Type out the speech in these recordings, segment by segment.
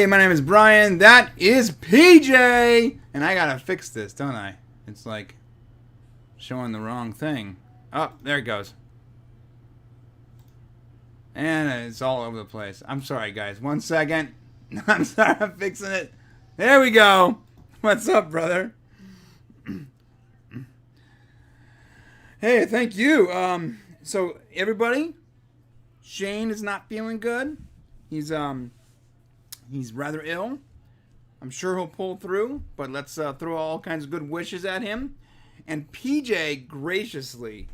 my name is Brian. That is PJ. And I gotta fix this, don't I? It's like showing the wrong thing. Oh, there it goes. And it's all over the place. I'm sorry, guys. 1 second. I'm sorry, I'm fixing it. There we go. What's up, brother? Hey, thank you. So everybody, Shane is not feeling good. He's rather ill. I'm sure he'll pull through, but let's throw all kinds of good wishes at him. And PJ graciously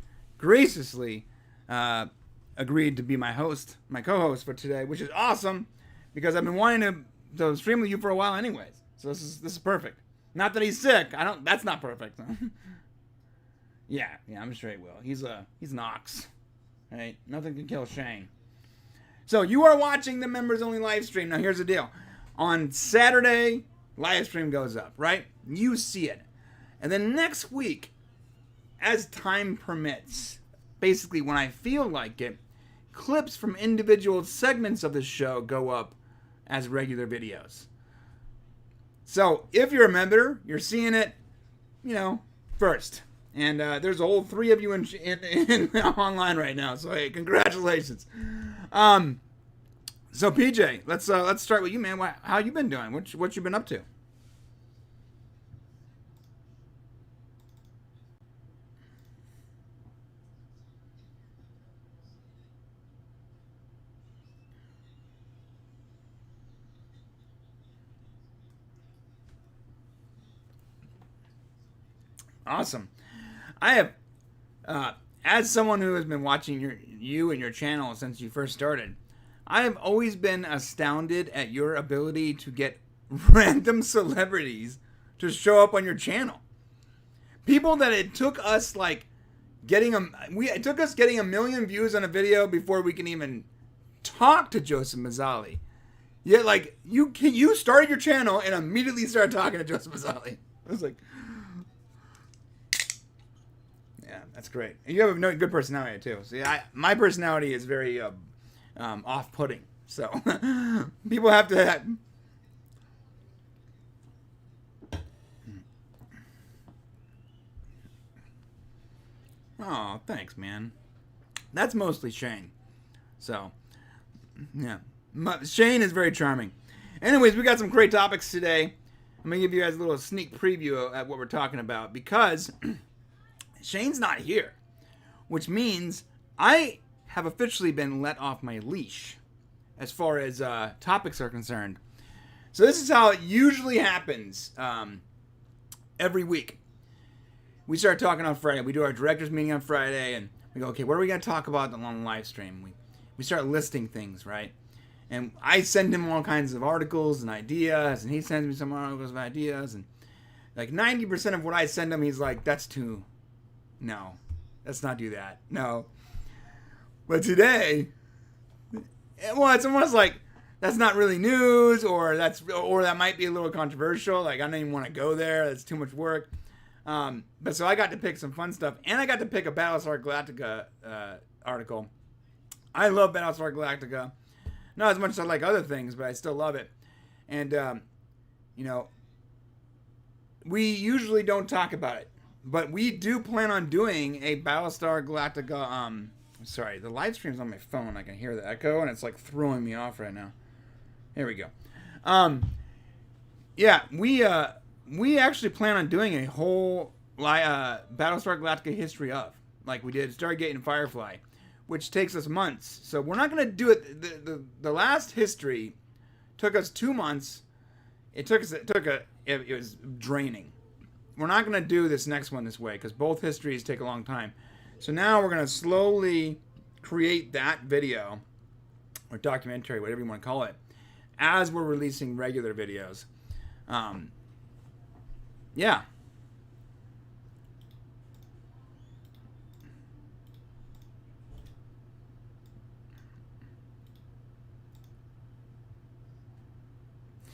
agreed to be my co-host for today, which is awesome because I've been wanting to stream with you for a while, anyways. So this is perfect. Not that he's sick. That's not perfect. yeah, I'm sure he will. He's an ox. Right? Nothing can kill Shane. So you are watching the members only live stream. Now here's the deal. On Saturday, live stream goes up, right? You see it. And then next week, as time permits, basically when I feel like it, clips from individual segments of the show go up as regular videos. So if you're a member, you're seeing it, first. And there's a whole 3 of you in online right now. So hey, congratulations. So PJ, let's start with you, man. How you been doing? What you been up to? Awesome. I have, as someone who has been watching you and your channel since you first started, I have always been astounded at your ability to get random celebrities to show up on your channel. People that it took us getting 1 million views on a video before we can even talk to Joseph Mazzali. Yet you started your channel and immediately started talking to Joseph Mazzali. I was like, yeah, that's great. And you have a good personality too. See, my personality is very off-putting. So people have to. Oh, thanks, man. That's mostly Shane. So, yeah. Shane is very charming. Anyways, we got some great topics today. I'm going to give you guys a little sneak preview at what we're talking about because Shane's not here, which means I have officially been let off my leash as far as topics are concerned. So this is how it usually happens every week. We start talking on Friday. We do our director's meeting on Friday, and we go, okay, what are we going to talk about on the live stream? We start listing things, right? And I send him all kinds of articles and ideas, and he sends me some articles and ideas, and 90% of what I send him, he's like, no, let's not do that. No. But today, well, it's almost like that's not really news, or that might be a little controversial. I don't even want to go there. That's too much work. But so I got to pick some fun stuff, and I got to pick a Battlestar Galactica article. I love Battlestar Galactica. Not as much as I like other things, but I still love it. And, we usually don't talk about it. But we do plan on doing a Battlestar Galactica, sorry, the live stream's on my phone. I can hear the echo, and it's throwing me off right now. Here we go. Yeah, we actually plan on doing a whole Battlestar Galactica history of, like we did Stargate and Firefly, which takes us months. So we're not going to do it. The last history took us 2 months. It was draining. We're not going to do this next one this way because both histories take a long time. So now we're going to slowly create that video or documentary, whatever you want to call it, as we're releasing regular videos. Yeah.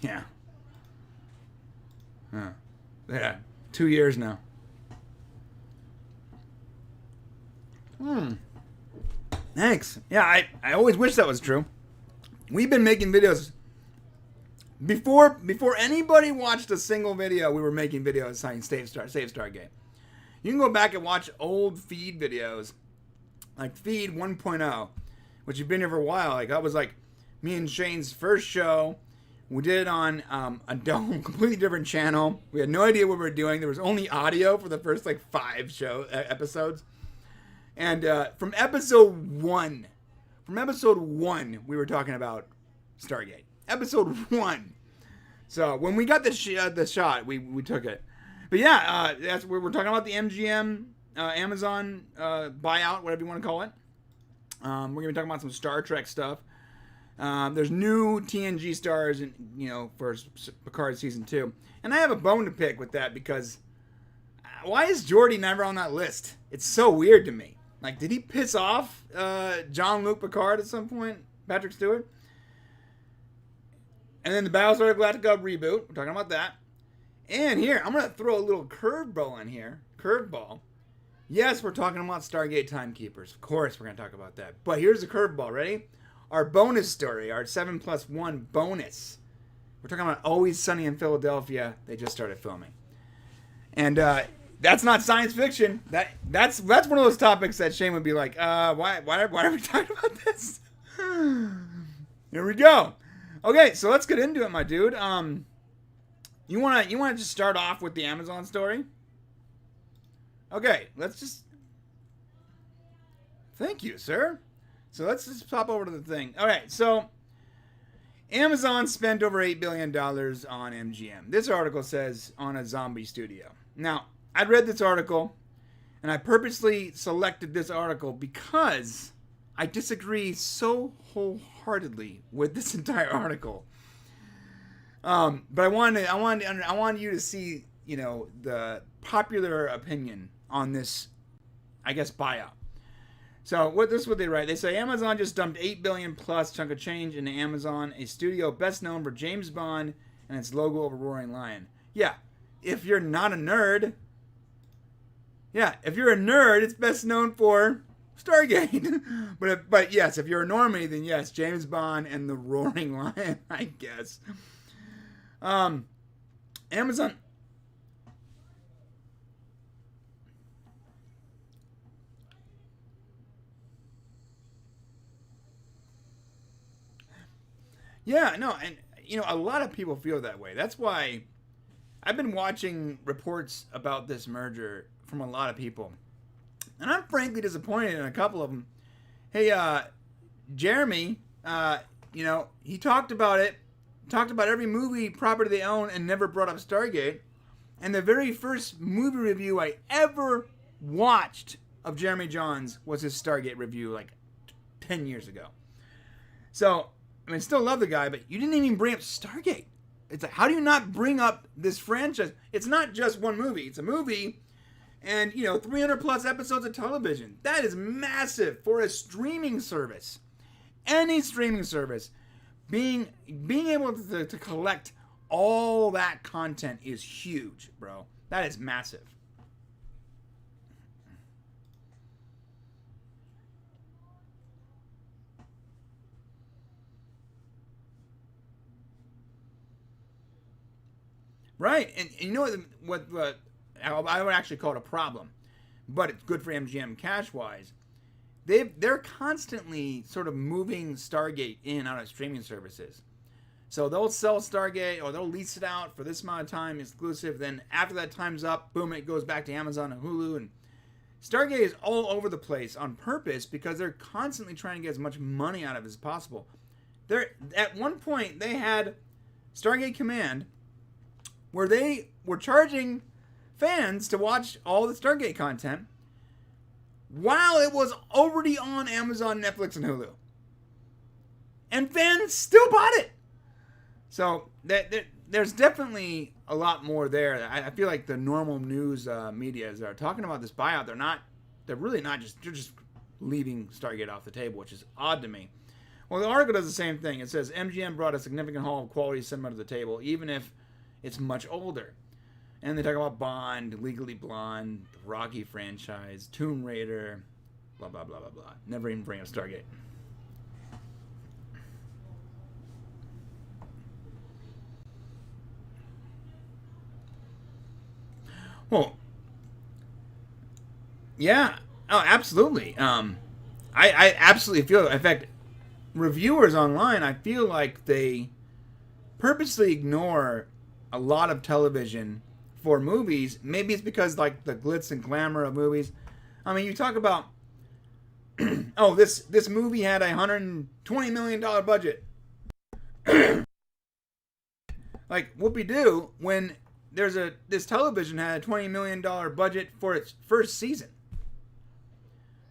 Yeah. Yeah. 2 years now. Thanks. Yeah, I always wish that was true. We've been making videos Before anybody watched a single video, we were making videos saying Save Stargate. You can go back and watch old feed videos, like Feed 1.0, which have been here for a while. Like that was like me and Shane's first show. We did it on a completely different channel. We had no idea what we were doing. There was only audio for the first like 5 episodes. And from episode 1, we were talking about Stargate. Episode 1. So when we got the shot, we took it. But yeah, that's we're talking about the MGM Amazon buyout, whatever you want to call it. We're gonna be talking about some Star Trek stuff. There's new TNG stars, for Picard season 2, and I have a bone to pick with that because why is Geordi never on that list? It's so weird to me. Like, did he piss off Jean-Luc Picard at some point? Patrick Stewart? And then the Battlestar Galactica reboot. We're talking about that. And here, I'm going to throw a little curveball in here. Curveball. Yes, we're talking about Stargate Timekeepers. Of course, we're going to talk about that. But here's the curveball. Ready? Our bonus story, our 7+1 bonus. We're talking about Always Sunny in Philadelphia. They just started filming. And that's not science fiction. That's one of those topics that Shane would be like, why are we talking about this? Here we go. Okay, so let's get into it, my dude. You wanna just start off with the Amazon story? Okay, let's just. Thank you, sir. So let's just pop over to the thing. All right, so Amazon spent over $8 billion on MGM. This article says on a zombie studio. Now, I read this article, and I purposely selected this article because I disagree so wholeheartedly with this entire article. But I wanted you to see, the popular opinion on this, I guess, buyout. So this is what they write. They say Amazon just dumped $8 billion plus chunk of change into Amazon, a studio best known for James Bond and its logo of a roaring lion. Yeah, if you're not a nerd. Yeah, if you're a nerd, it's best known for Stargate. but yes, if you're a normie, then yes, James Bond and the roaring lion, I guess. Amazon. Yeah, no, and a lot of people feel that way. That's why I've been watching reports about this merger from a lot of people. And I'm frankly disappointed in a couple of them. Hey, Jeremy, he talked about every movie property they own and never brought up Stargate. And the very first movie review I ever watched of Jeremy Jahns was his Stargate review like 10 years ago. So, I still love the guy, but you didn't even bring up Stargate. It's like, how do you not bring up this franchise? It's not just one movie. It's a movie and, 300 plus episodes of television. That is massive for a streaming service. Any streaming service. Being able to collect all that content is huge, bro. That is massive. Right, and you know what I would actually call it a problem, but it's good for MGM cash-wise. They're constantly sort of moving Stargate in and out of streaming services. So they'll sell Stargate or they'll lease it out for this amount of time exclusive. Then after that time's up, boom, it goes back to Amazon and Hulu. And Stargate is all over the place on purpose because they're constantly trying to get as much money out of it as possible. At one point, they had Stargate Command, where they were charging fans to watch all the Stargate content while it was already on Amazon, Netflix, and Hulu. And fans still bought it. So there's definitely a lot more there. I feel like the normal news media that are talking about this buyout, they're really not they're just leaving Stargate off the table, which is odd to me. Well, the article does the same thing. It says MGM brought a significant haul of quality cinema to the table, even if it's much older. And they talk about Bond, Legally Blonde, the Rocky franchise, Tomb Raider, blah, blah, blah, blah, blah. Never even bring up Stargate. Well, yeah. Oh, absolutely. I absolutely feel. In fact, reviewers online, I feel like they purposely ignore a lot of television for movies. Maybe it's because like the glitz and glamour of movies. I mean, you talk about oh, this movie had $120 million budget. Like whoopie-doo when this television had a $20 million budget for its first season.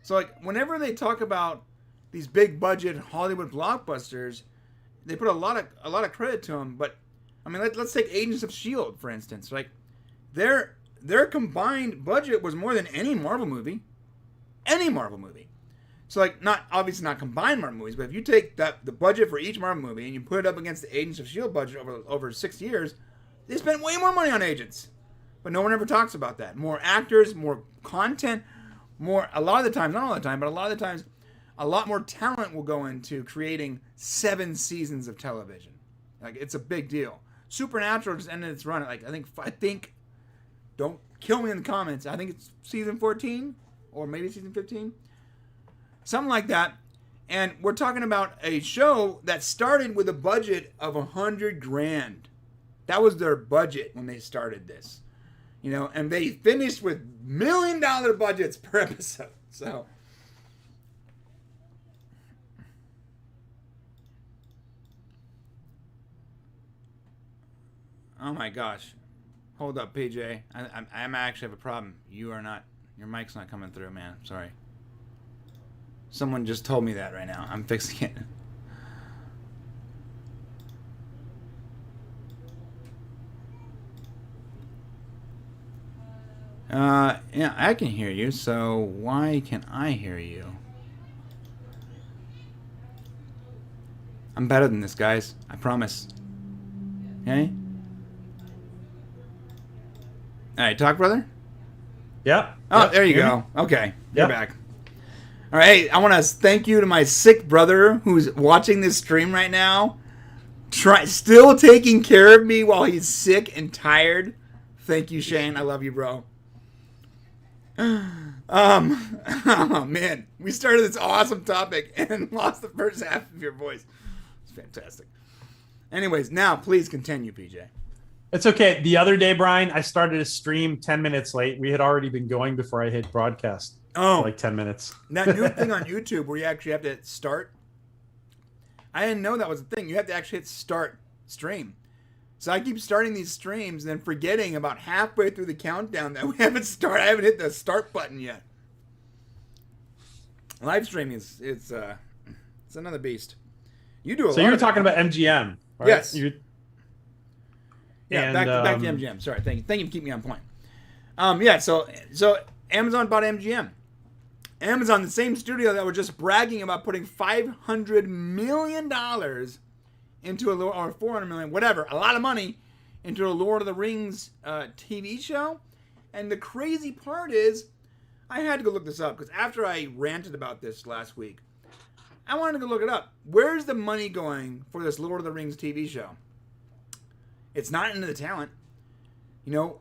So like whenever they talk about these big budget Hollywood blockbusters, they put a lot of credit to them. But I mean, let's take Agents of Shield for instance. Like their combined budget was more than any Marvel movie. So like obviously not combined Marvel movies, but if you take the budget for each Marvel movie and you put it up against the Agents of Shield budget over 6 years, they spent way more money on Agents. But no one ever talks about that. More actors, more content, a lot of the times, not all the time, but a lot of the times, a lot more talent will go into creating 7 seasons of television. Like it's a big deal. Supernatural just ended its run at like I think don't kill me in the comments. I think it's season 14 or maybe season 15. Something like that. And we're talking about a show that started with a budget of $100,000. That was their budget when they started this. You know, and they finished with $1 million budgets per episode. So oh my gosh. Hold up, PJ. I actually have a problem. You are not. Your mic's not coming through, man. Sorry. Someone just told me that right now. I'm fixing it. Yeah, I can hear you, so why can I hear you? I'm better than this, guys. I promise. Okay? Alright, talk, brother? Yep. Oh, yep. there you go. Okay, you're Yep. back. All right, hey, I want to thank you to my sick brother who's watching this stream right now. Still taking care of me while he's sick and tired. Thank you, Shane. I love you, bro. Oh man, we started this awesome topic and lost the first half of your voice. It's fantastic. Anyways, now please continue, PJ. It's okay. The other day, Brian, I started a stream 10 minutes late. We had already been going before I hit broadcast. Oh, like 10 minutes. That new thing on YouTube where you actually have to start. I didn't know that was a thing. You have to actually hit start stream. So I keep starting these streams and then forgetting about halfway through the countdown that we haven't started. I haven't hit the start button yet. Live streaming it's another beast. You do a lot. So you were talking about MGM, right? Yes. Yeah, and, back to MGM. Sorry, thank you for keeping me on point. Yeah, so Amazon bought MGM. Amazon, the same studio that were just bragging about putting $500 million into or $400 million, whatever, a lot of money into a Lord of the Rings TV show. And the crazy part is, I had to go look this up because after I ranted about this last week, I wanted to go look it up. Where's the money going for this Lord of the Rings TV show? It's not into the talent. You know,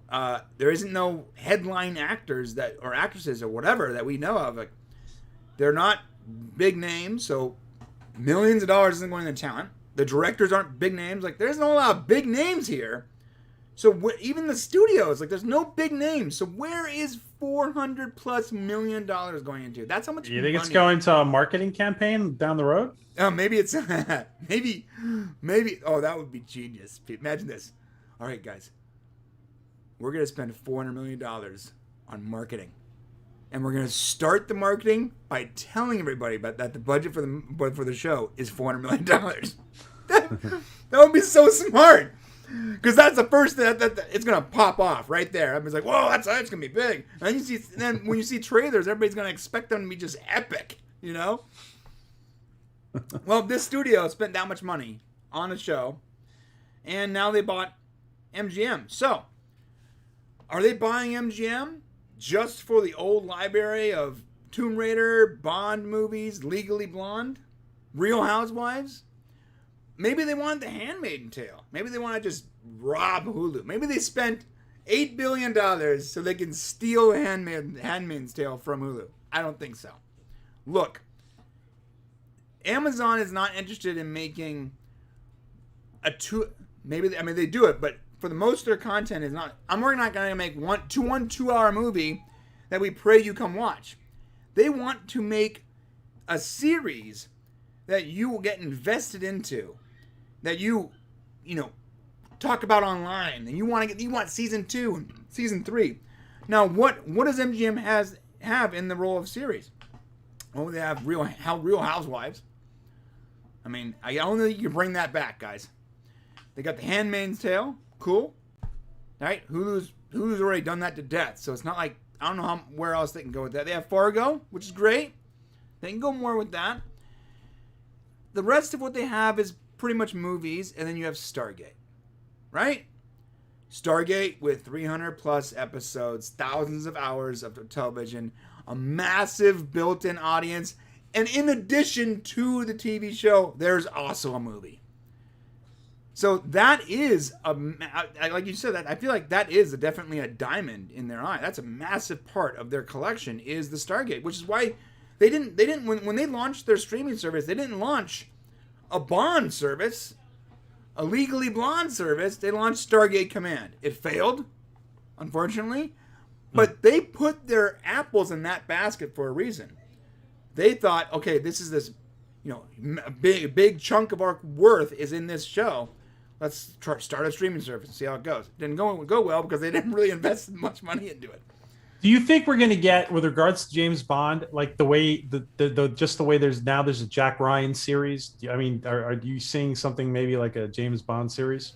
there isn't no headline actors or actresses or whatever that we know of. Like, they're not big names, so millions of dollars isn't going to talent. The directors aren't big names. Like, there's not a lot of big names here. So even the studios, like, there's no big names. So where is $400+ million going into? That's how much. You think it's going to a marketing campaign down the road? Maybe it's maybe. Oh, that would be genius. Imagine this. All right, guys, we're gonna spend $400 million on marketing, and we're gonna start the marketing by telling everybody that the budget for the show is $400 million. that would be so smart. Because that's the first thing that it's gonna pop off right there. Everybody's like, "Whoa, that's gonna be big." And then when you see trailers, everybody's gonna expect them to be just epic, you know. Well, this studio spent that much money on a show, and now they bought MGM. So, are they buying MGM just for the old library of Tomb Raider, Bond movies, Legally Blonde, Real Housewives? Maybe they want The Handmaid's Tale. Maybe they want to just rob Hulu. Maybe they spent $8 billion so they can steal Handmaid's Tale from Hulu. I don't think so. Look, Amazon is not interested in making they do it, but for the most of their content is not. We're not going to make one 2-hour movie that we pray you come watch. They want to make a series that you will get invested into, that you talk about online, and you want season 2 and season 3. Now, what does MGM have in the role of series? Well, they have Real Housewives. I mean, I don't think you can bring that back, guys. They got The Handmaid's Tale, cool. Right? Hulu's already done that to death, so it's not like I don't know where else they can go with that. They have Fargo, which is great. They can go more with that. The rest of what they have is pretty much movies, and then you have Stargate, right? Stargate with 300 plus episodes, thousands of hours of television, a massive built-in audience, and in addition to the TV show, there's also a movie. So that is like you said, that I feel like that is definitely a diamond in their eye. That's a massive part of their collection is the Stargate, which is why they didn't when they launched their streaming service, they didn't launch a Bond service, a Legally Blonde service. They launched Stargate Command. It failed, unfortunately, but they put their apples in that basket for a reason. They thought, okay, this is this, a big chunk of our worth is in this show. Let's start a streaming service and see how it goes. Didn't go well because they didn't really invest much money into it. Do you think we're going to get, with regards to James Bond, like the way just the way there's a Jack Ryan series? I mean, are you seeing something maybe like a James Bond series?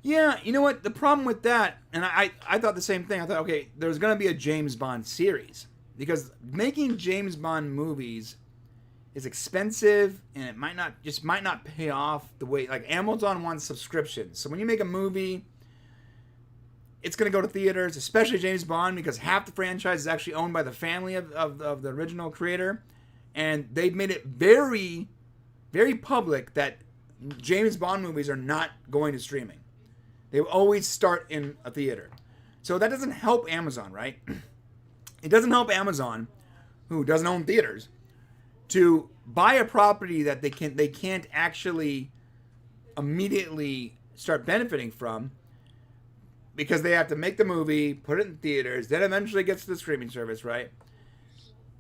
Yeah, you know what? The problem with that, and I thought the same thing. I thought, okay, there's going to be a James Bond series because making James Bond movies is expensive and it might not pay off the way, like Amazon wants subscriptions. So when you make a movie, it's going to go to theaters, especially James Bond, because half the franchise is actually owned by the family of the original creator. And they've made it very, very public that James Bond movies are not going to streaming. They always start in a theater. So that doesn't help Amazon, right? It doesn't help Amazon, who doesn't own theaters, to buy a property that they can't actually immediately start benefiting from, because they have to make the movie, put it in theaters, then eventually it gets to the streaming service, right?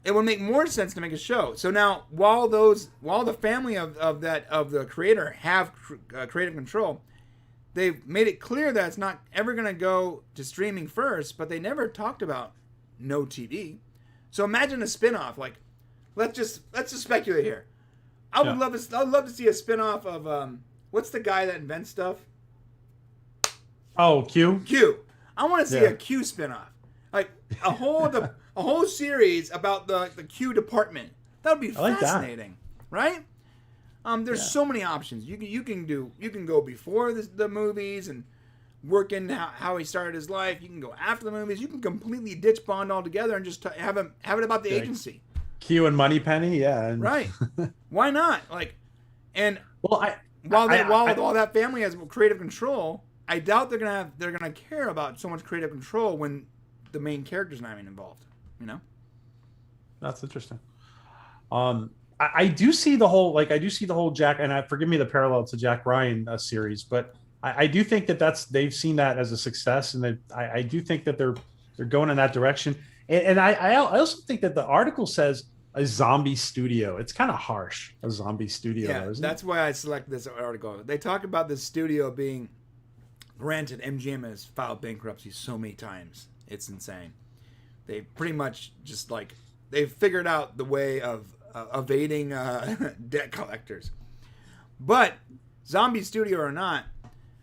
It would make more sense to make a show. So now, while the family of the creator have creative control, they've made it clear that it's not ever going to go to streaming first, but they never talked about no TV. So imagine a spin-off, like, let's just speculate here. I'd love to see a spin-off of what's the guy that invents stuff? Oh, Q. Q. I want to see a Q spin-off, like a whole series about the Q department. That would be fascinating, right? There's so many options. You can go before the movies and work in how he started his life. You can go after the movies. You can completely ditch Bond altogether and just have it about the agency. Q and Moneypenny, yeah. Right. Why not? Like, and while all that family has creative control, I doubt they're gonna care about so much creative control when the main character's not even involved. That's interesting. I do see the whole Jack, and forgive me the parallel to Jack Ryan series, but I do think they've seen that as a success, and I do think that they're going in that direction. And I also think that the article says a zombie studio. It's kind of harsh, a zombie studio. Yeah, that's why I selected this article. They talk about the studio being, granted, MGM has filed bankruptcy so many times. It's insane. They pretty much just they've figured out the way of evading debt collectors. But zombie studio or not,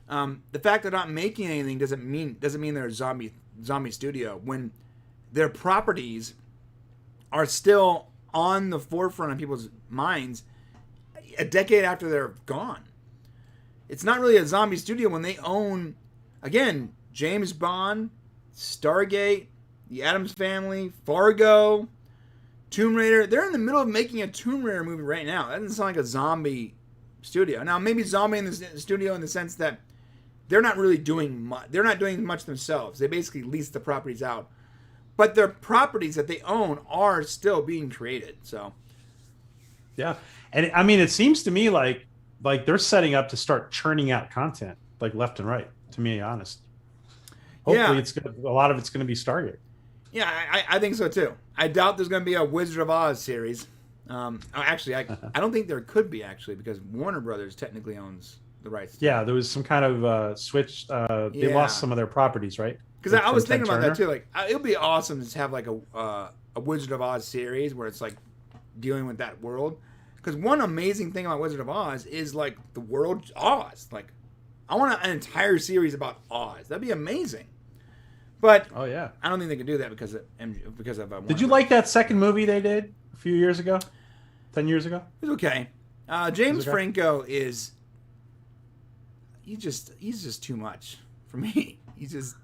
the fact they're not making anything doesn't mean they're a zombie studio when their properties are still on the forefront of people's minds a decade after they're gone. It's not really a zombie studio when they own, again, James Bond, Stargate, The Addams Family, Fargo, Tomb Raider. They're in the middle of making a Tomb Raider movie right now. That doesn't sound like a zombie studio. Now, maybe zombie in the studio in the sense that they're not really doing much. They're not doing much themselves. They basically lease the properties out, but their properties that they own are still being created. So, yeah, and I mean, it seems to me like they're setting up to start churning out content like left and right. To be honest, hopefully, a lot of it's going to be Stargate. Yeah, I think so too. I doubt there's going to be a Wizard of Oz series. Actually, I don't think there could be actually because Warner Brothers technically owns the rights. Yeah, there was some kind of switch. They lost some of their properties, right? Because I was thinking about that too. Like, it would be awesome to have like a Wizard of Oz series where it's like dealing with that world. Because one amazing thing about Wizard of Oz is like the world Oz. Like, I want an entire series about Oz. That'd be amazing. But oh yeah, I don't think they can do that because of. Did you like that second movie they did a few years ago, 10 years ago? It was okay. James Franco is. He's just too much for me. He's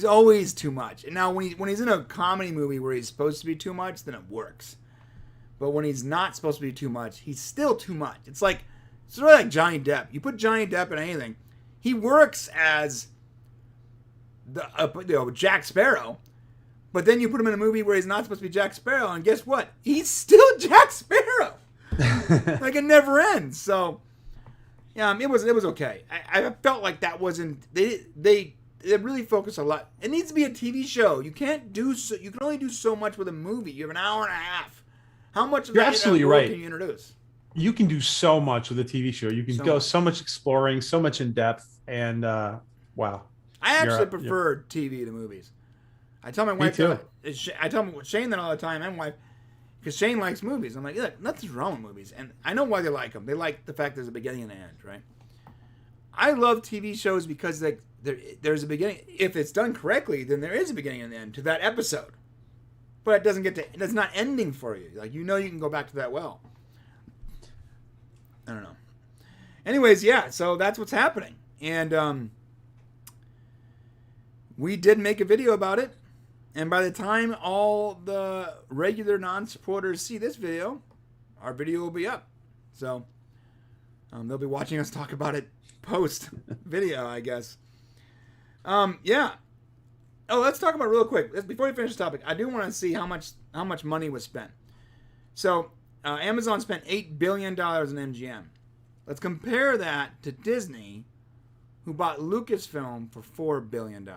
always too much. And now when he's in a comedy movie where he's supposed to be too much, then it works. But when he's not supposed to be too much, he's still too much. It's sort of like Johnny Depp. You put Johnny Depp in anything, he works as the Jack Sparrow. But then you put him in a movie where he's not supposed to be Jack Sparrow, and guess what? He's still Jack Sparrow. Like it never ends. So yeah, it was okay. I felt like that wasn't they really focus a lot. It needs to be a TV show. You can't do so. You can only do so much with a movie. You have an hour and a half. How much of You're that absolutely world right. can you introduce? You can do so much with a TV show. You can go so much exploring, so much in depth, and wow. I actually prefer TV to movies. I tell my wife too. I tell Shane that all the time, and wife, because Shane likes movies. I'm like, look, nothing's wrong with movies, and I know why they like them. They like the fact there's a beginning and an end, right? I love TV shows because there's a beginning. If it's done correctly, then there is a beginning and an end to that episode. But it doesn't it's not ending for you. Like, you can go back to that well. I don't know. Anyways, yeah, so that's what's happening. And we did make a video about it. And by the time all the regular non-supporters see this video, our video will be up. So they'll be watching us talk about it post video, I guess. Yeah. Oh, let's talk about it real quick. Before we finish the topic, I do want to see how much money was spent. So Amazon spent $8 billion in MGM. Let's compare that to Disney, who bought Lucasfilm for $4 billion.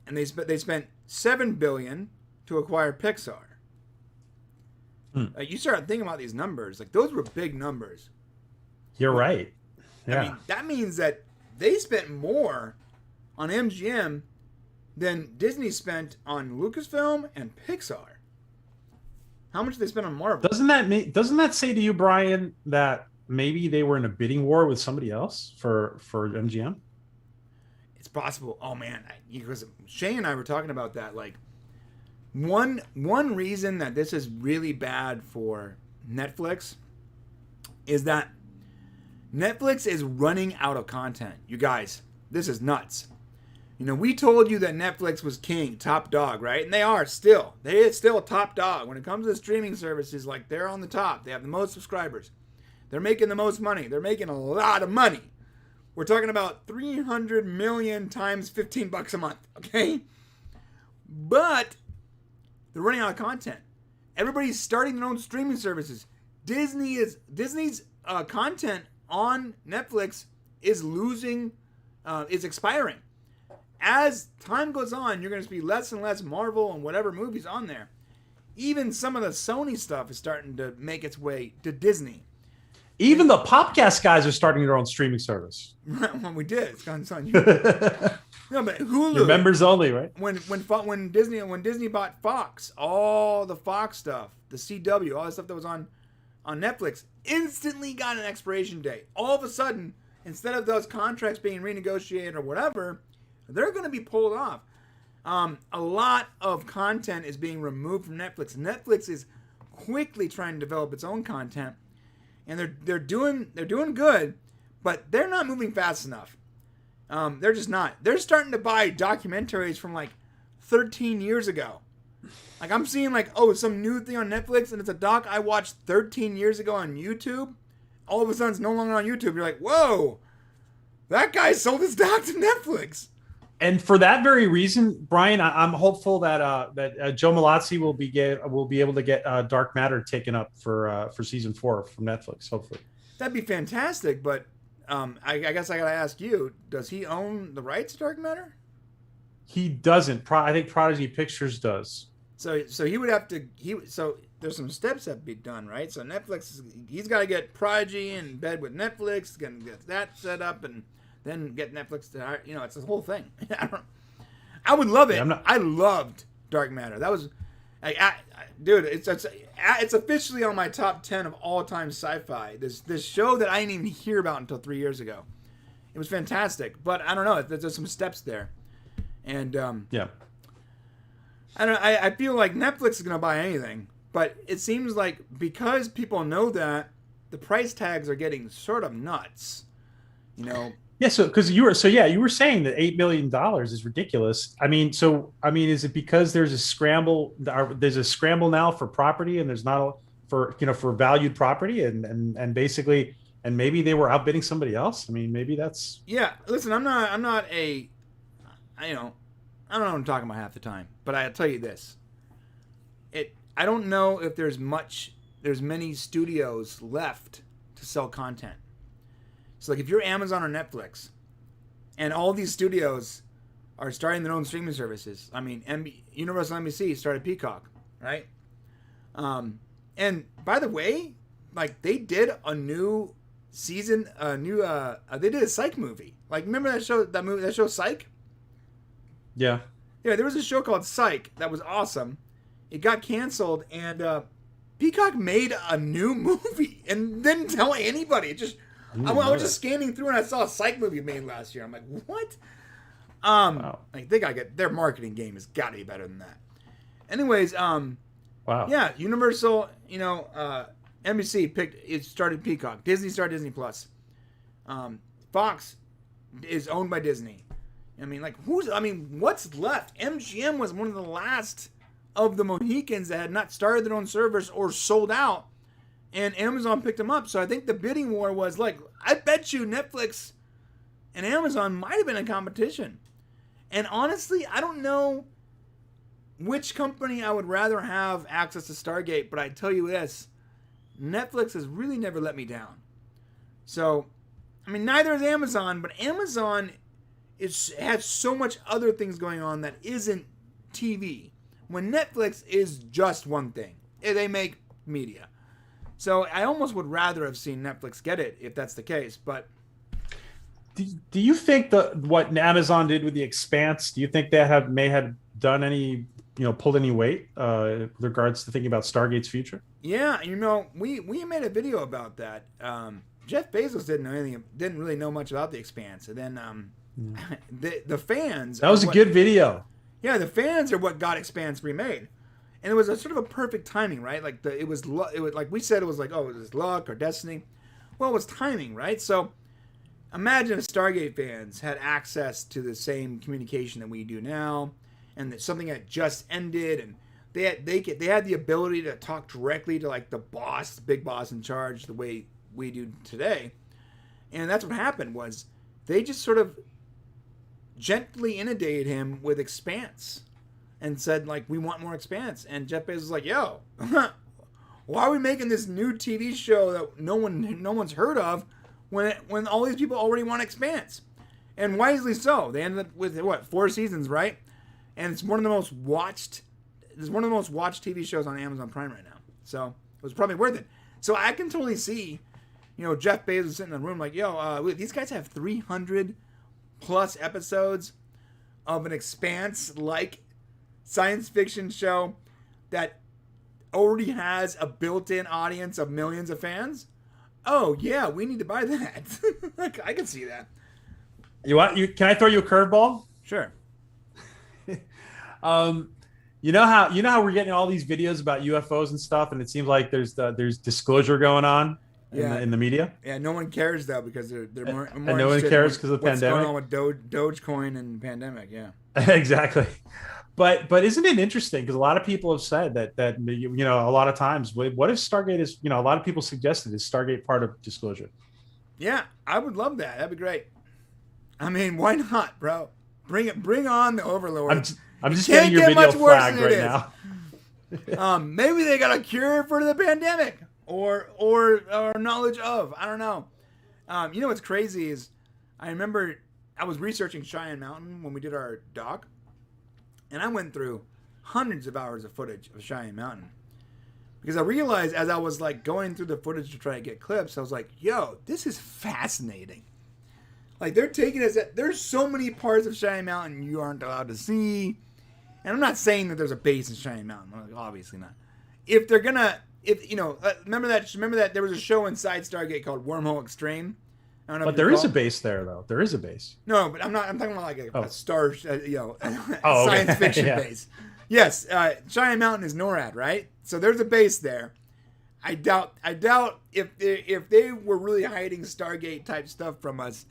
And they spent $7 billion to acquire Pixar. You start thinking about these numbers, like those were big numbers. You're right. Yeah. I mean, that means that they spent more on MGM than Disney spent on Lucasfilm and Pixar. How much did they spend on Marvel? Doesn't that say to you, Brian, that maybe they were in a bidding war with somebody else for MGM? It's possible. Oh man, because Shane and I were talking about that. Like one reason that this is really bad for Netflix is that Netflix is running out of content. You guys, this is nuts. We told you that Netflix was king, top dog, right? And they are still. They're still top dog. When it comes to streaming services, like, they're on the top. They have the most subscribers. They're making the most money. They're making a lot of money. We're talking about 300 million times $15 a month, okay? But they're running out of content. Everybody's starting their own streaming services. Disney's content on Netflix is expiring. As time goes on, you're going to see less and less Marvel and whatever movies on there. Even some of the Sony stuff is starting to make its way to Disney. Even the Popcast guys are starting their own streaming service. Well, we did. It's on YouTube. No, but Hulu. Your members only, right? When Disney bought Fox, all the Fox stuff, the CW, all the stuff that was on Netflix, instantly got an expiration date. All of a sudden, instead of those contracts being renegotiated or whatever, they're going to be pulled off. A lot of content is being removed from Netflix. Netflix is quickly trying to develop its own content, and they're doing good, but they're not moving fast enough. They're just not. They're starting to buy documentaries from like 13 years ago. Like, I'm seeing some new thing on Netflix, and it's a doc I watched 13 years ago on YouTube. all of a sudden it's no longer on YouTube. You're like, whoa, that guy sold his stock to Netflix. And for that very reason, Brian, I'm hopeful that Joe Malazzi will be able to get Dark Matter taken up for season 4 from Netflix. Hopefully, that'd be fantastic. But I guess I gotta ask you: does he own the rights to Dark Matter? He doesn't. I think Prodigy Pictures does. So he would have to. So there's some steps that be done, right? So Netflix, he's got to get Prodigy in bed with Netflix, gonna get that set up, and then get Netflix to, it's the whole thing. I would love it. Yeah, I loved Dark Matter. That was, dude, it's officially on my top 10 of all time sci-fi. This show that I didn't even hear about until 3 years ago. It was fantastic, but I don't know. There's some steps there, and yeah. I don't. I feel like Netflix is gonna buy anything, but it seems like because people know that, the price tags are getting sort of nuts. Yeah, so because you were saying that $8 million is ridiculous. Is it because there's a scramble? There's a scramble now for property, and there's not for valued property, and basically, and maybe they were outbidding somebody else. I mean, maybe that's. Yeah, listen, I'm not a, I don't know what I'm talking about half the time, but I'll tell you this. I don't know if there's many studios left to sell content. So, like, if you're Amazon or Netflix, and all these studios are starting their own streaming services. I mean, Universal NBC started Peacock, right? And by the way, like, they did a new season, they did a Psych movie. Like, remember that show Psych? Yeah. Yeah, there was a show called Psych that was awesome. It got canceled, and Peacock made a new movie and didn't tell anybody. It just... I was just scanning through and I saw a Psych movie made last year. I'm like, what? Wow. Like, they gotta get their marketing game has got to be better than that. Anyways, wow. Yeah, Universal, NBC started Peacock. Disney started Disney Plus. Fox is owned by Disney. What's left? MGM was one of the last of the Mohicans that had not started their own servers or sold out. And Amazon picked them up. So I think the bidding war was like, I bet you Netflix and Amazon might have been in competition. And honestly, I don't know which company I would rather have access to Stargate, but I tell you this, Netflix has really never let me down. So, neither is Amazon, but Amazon has so much other things going on that isn't TV. When Netflix is just one thing. They make media. So I almost would rather have seen Netflix get it if that's the case. But do you think what Amazon did with The Expanse? Do you think that may have done any, pulled any weight with regards to thinking about Stargate's future? Yeah, we made a video about that. Jeff Bezos didn't really know much about The Expanse, and then the fans. That was a good video. Yeah, the fans are what got Expanse remade. And it was a sort of a perfect timing, right? Like it was like we said, it was like, oh, it was luck or destiny. Well, it was timing, right? So imagine if Stargate fans had access to the same communication that we do now, and that something had just ended, and they had the ability to talk directly to like the boss, the big boss in charge, the way we do today. And that's what happened was they just sort of gently inundated him with Expanse. And said, like, we want more Expanse. And Jeff Bezos was like, yo, why are we making this new TV show that no one's heard of when all these people already want Expanse? And wisely so. They ended up with, 4 seasons, right? And it's one of the most watched TV shows on Amazon Prime right now. So it was probably worth it. So I can totally see, Jeff Bezos sitting in the room like, yo, these guys have 300 plus episodes of an Expanse-like science fiction show that already has a built-in audience of millions of fans. Oh yeah, we need to buy that. I can see that. Can I throw you a curveball? Sure. You know how we're getting all these videos about UFOs and stuff, and it seems like there's disclosure going on in the media. Yeah, no one cares though because they're more and no one cares because of the what's pandemic. What's going on with Dogecoin and pandemic? Yeah. Exactly. But isn't it interesting? Because a lot of people have said that a lot of times, what if Stargate is, a lot of people suggested is Stargate part of Disclosure? Yeah, I would love that. That'd be great. I mean, why not, bro? Bring it. Bring on the Overlords. I'm just Can't getting your get video much worse flagged than right it is. now. Maybe they got a cure for the pandemic, or knowledge of. I don't know. You know what's crazy is, I remember I was researching Cheyenne Mountain when we did our doc, and I went through hundreds of hours of footage of Cheyenne Mountain because I realized as I was like going through the footage to try to get clips, I was like, "Yo, this is fascinating." Like they're taking us. There's so many parts of Cheyenne Mountain you aren't allowed to see. And I'm not saying that there's a base in Cheyenne Mountain. Obviously not. If they're gonna, remember that there was a show inside Stargate called Wormhole Extreme. I don't know. But there is a base there, though. There is a base. No, but I'm not. I'm talking about like a star, Oh, okay. science fiction Yeah. base. Yes, Cheyenne Mountain is NORAD, right? So there's a base there. I doubt if they were really hiding Stargate type stuff from us,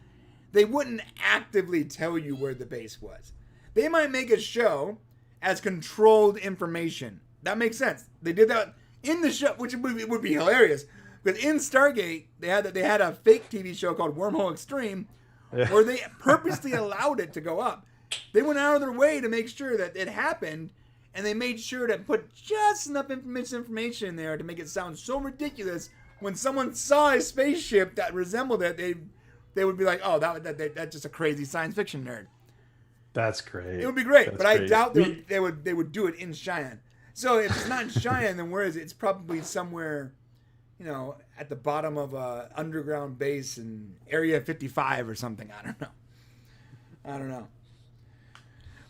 they wouldn't actively tell you where the base was. They might make a show as controlled information. That makes sense. They did that in the show, which would be hilarious. But in Stargate, they had a fake TV show called Wormhole Extreme, where they purposely allowed it to go up. They went out of their way to make sure that it happened, and they made sure to put just enough information in there to make it sound so ridiculous. When someone saw a spaceship that resembled it, they would be like, "Oh, that's just a crazy science fiction nerd." That's great. It would be great, That's but I great. doubt they would do it in Cheyenne. So if it's not in Cheyenne, then where is it? It's probably somewhere, at the bottom of a underground base in Area 55 or something. I don't know.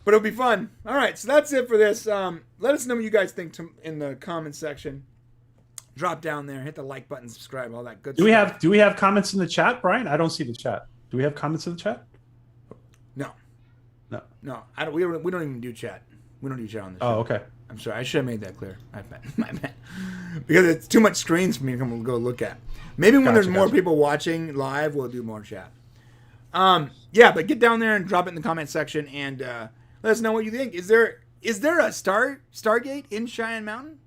But it'll be fun. All right, so that's it for this. Let us know what you guys think in the comment section. Drop down there, hit the like button, subscribe, all that good stuff. Do we have comments in the chat, Brian? I don't see the chat. Do we have comments in the chat? No. I don't. We don't even do chat. We don't do chat on this. Oh, show. okay. I'm sorry. I should have made that clear. My bad. Because it's too much screens for me to come go look at. Maybe when there's more people watching live, we'll do more chat. Yeah, but get down there and drop it in the comment section and let us know what you think. Is there a Stargate in Cheyenne Mountain?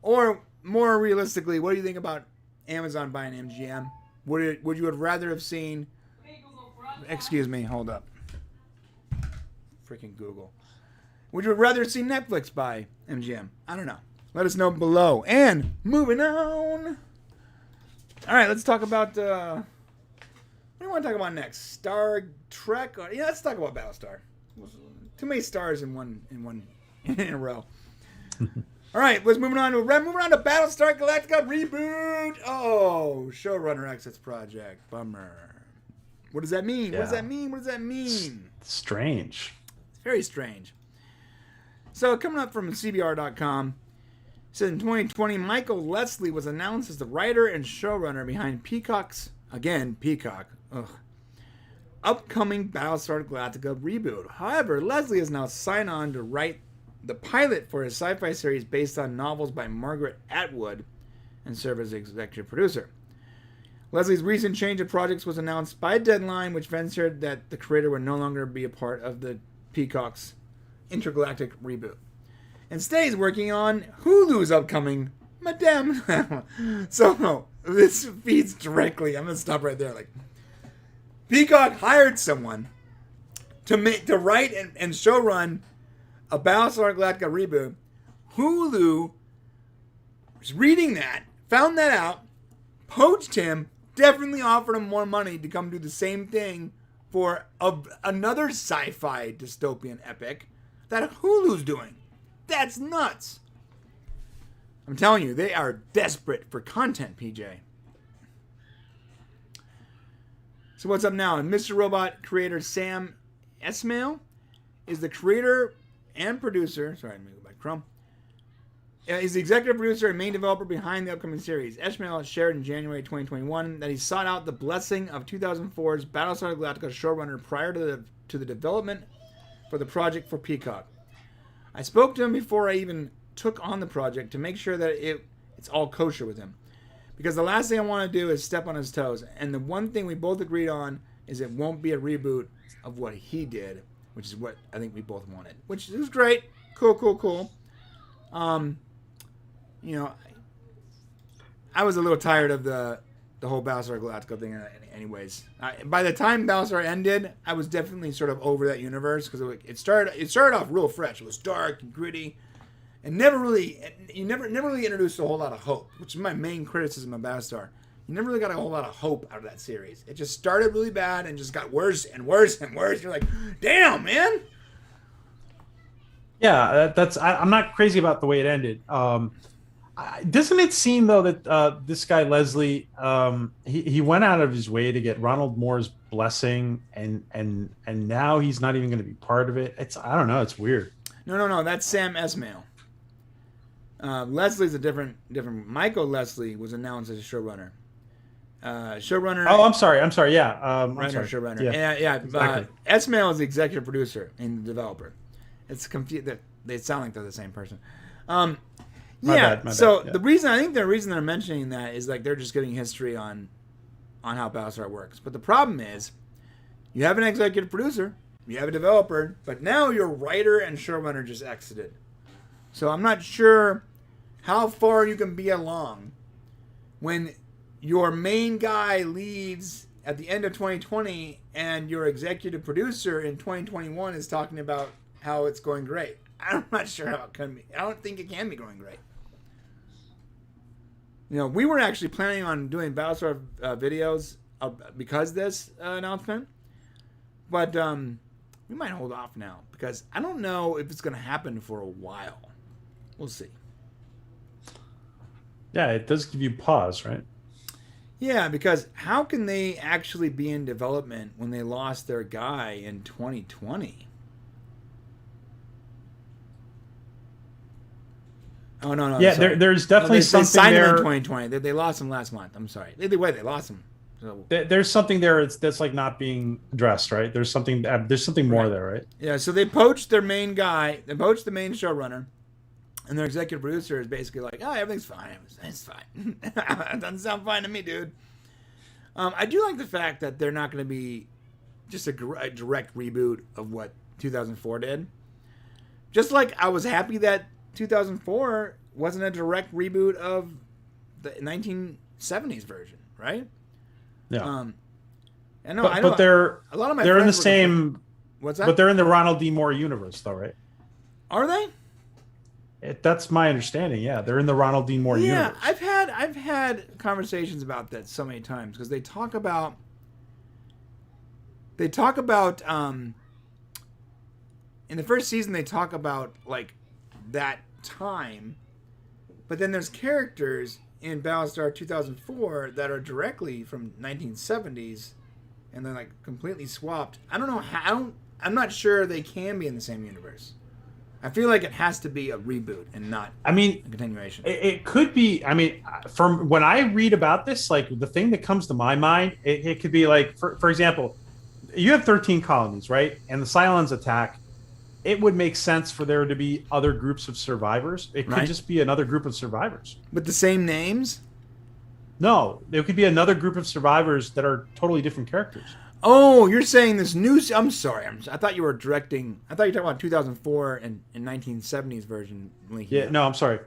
Or more realistically, what do you think about Amazon buying MGM? Would you have rather have seen? Excuse me. Hold up. Freaking Google. Would you rather see Netflix buy MGM? I don't know. Let us know below. And moving on. All right, let's talk about. What do you want to talk about next? Star Trek? Let's talk about Battlestar. Too many stars in a row. All right, let's moving on to Battlestar Galactica reboot. Oh, showrunner exits project. Bummer. What does that mean? Yeah. What does that mean? Strange. It's very strange. So, coming up from CBR.com, said in 2020, Michael Leslie was announced as the writer and showrunner behind Peacock, upcoming Battlestar Galactica reboot. However, Leslie is now signed on to write the pilot for a sci-fi series based on novels by Margaret Atwood and serve as executive producer. Leslie's recent change of projects was announced by Deadline, which ventured that the creator would no longer be a part of the Peacock's intergalactic reboot. Instead, he's working on Hulu's upcoming Madame. So, no, this feeds directly. I'm going to stop right there. Like, Peacock hired someone to write and showrun a Battlestar Galactica reboot. Hulu was reading that, found that out, poached him, definitely offered him more money to come do the same thing for another sci-fi dystopian epic that Hulu's doing. That's nuts. I'm telling you, they are desperate for content, PJ. So what's up now? Mr. Robot creator Sam Esmail is the creator and producer. Sorry, let me go back. Chrome. He's the executive producer and main developer behind the upcoming series. Esmail shared in January 2021 that he sought out the blessing of 2004's Battlestar Galactica showrunner prior to the development for the project for Peacock. I spoke to him before I even took on the project to make sure that it's all kosher with him. Because the last thing I want to do is step on his toes. And the one thing we both agreed on is it won't be a reboot of what he did. which is what I think we both wanted. Which was great. Cool. You know, I was a little tired of the whole Battlestar Galactica thing anyways. By the time Battlestar ended, I was definitely sort of over that universe because it started off real fresh. It was dark and gritty, and never really introduced a whole lot of hope, which is my main criticism of Battlestar. You never really got a whole lot of hope out of that series. It just started really bad and just got worse and worse and worse. You're like, damn, man. Yeah, I'm not crazy about the way it ended. Doesn't it seem though that this guy Leslie, he went out of his way to get Ronald Moore's blessing, and now he's not even going to be part of it. I don't know. It's weird. No. That's Sam Esmail. Leslie's a different. Michael Leslie was announced as a showrunner. Showrunner. Oh, I'm sorry. Yeah. I'm sorry. Showrunner. Yeah. Exactly. Esmail is the executive producer and the developer. It's confused that they sound like they're the same person. My bad. Yeah. The reason they're mentioning that is like they're just getting history on how Battlestar works. But the problem is, you have an executive producer, you have a developer, but now your writer and showrunner just exited. So I'm not sure how far you can be along when your main guy leaves at the end of 2020 and your executive producer in 2021 is talking about how it's going great. I'm not sure how it can be. I don't think it can be going great. You know, we were actually planning on doing Battlestar videos because of this announcement. But we might hold off now because I don't know if it's going to happen for a while. We'll see. Yeah, it does give you pause, right? Yeah, because how can they actually be in development when they lost their guy in 2020? Oh, no. Yeah, there's definitely something signed there. Him in 2020. They lost him last month. I'm sorry. Either way, they lost him. So. There's something there that's like not being addressed, right? There's something more there, right? Yeah, so they poached their main guy. They poached the main showrunner. And their executive producer is basically like, oh, everything's fine. It's fine. It doesn't sound fine to me, dude. I do like the fact that they're not going to be just a direct reboot of what 2004 did. Just like I was happy that 2004 wasn't a direct reboot of the 1970s version, right? Yeah. But they're a lot of my they're in the friends same. What's that? But they're in the Ronald D. Moore universe, though, right? Are they? That's my understanding. Yeah, they're in the Ronald D. Moore universe. Yeah, I've had conversations about that so many times because they talk about in the first season they talk about like that time, but then there's characters in Battlestar 2004 that are directly from 1970s, and they're like completely swapped. I don't know how. I'm not sure they can be in the same universe. I feel like it has to be a reboot and not. a continuation. It could be. I mean, from when I read about this, like the thing that comes to my mind, it could be like, for example, you have 13 colonies, right? And the Cylons attack. It would make sense for there to be other groups of survivors. It could just be another group of survivors. With the same names? No, there could be another group of survivors that are totally different characters. Oh, you're saying this new... I'm sorry. I thought you were directing... I thought you were talking about 2004 and 1970s version. Yeah, no, I'm sorry.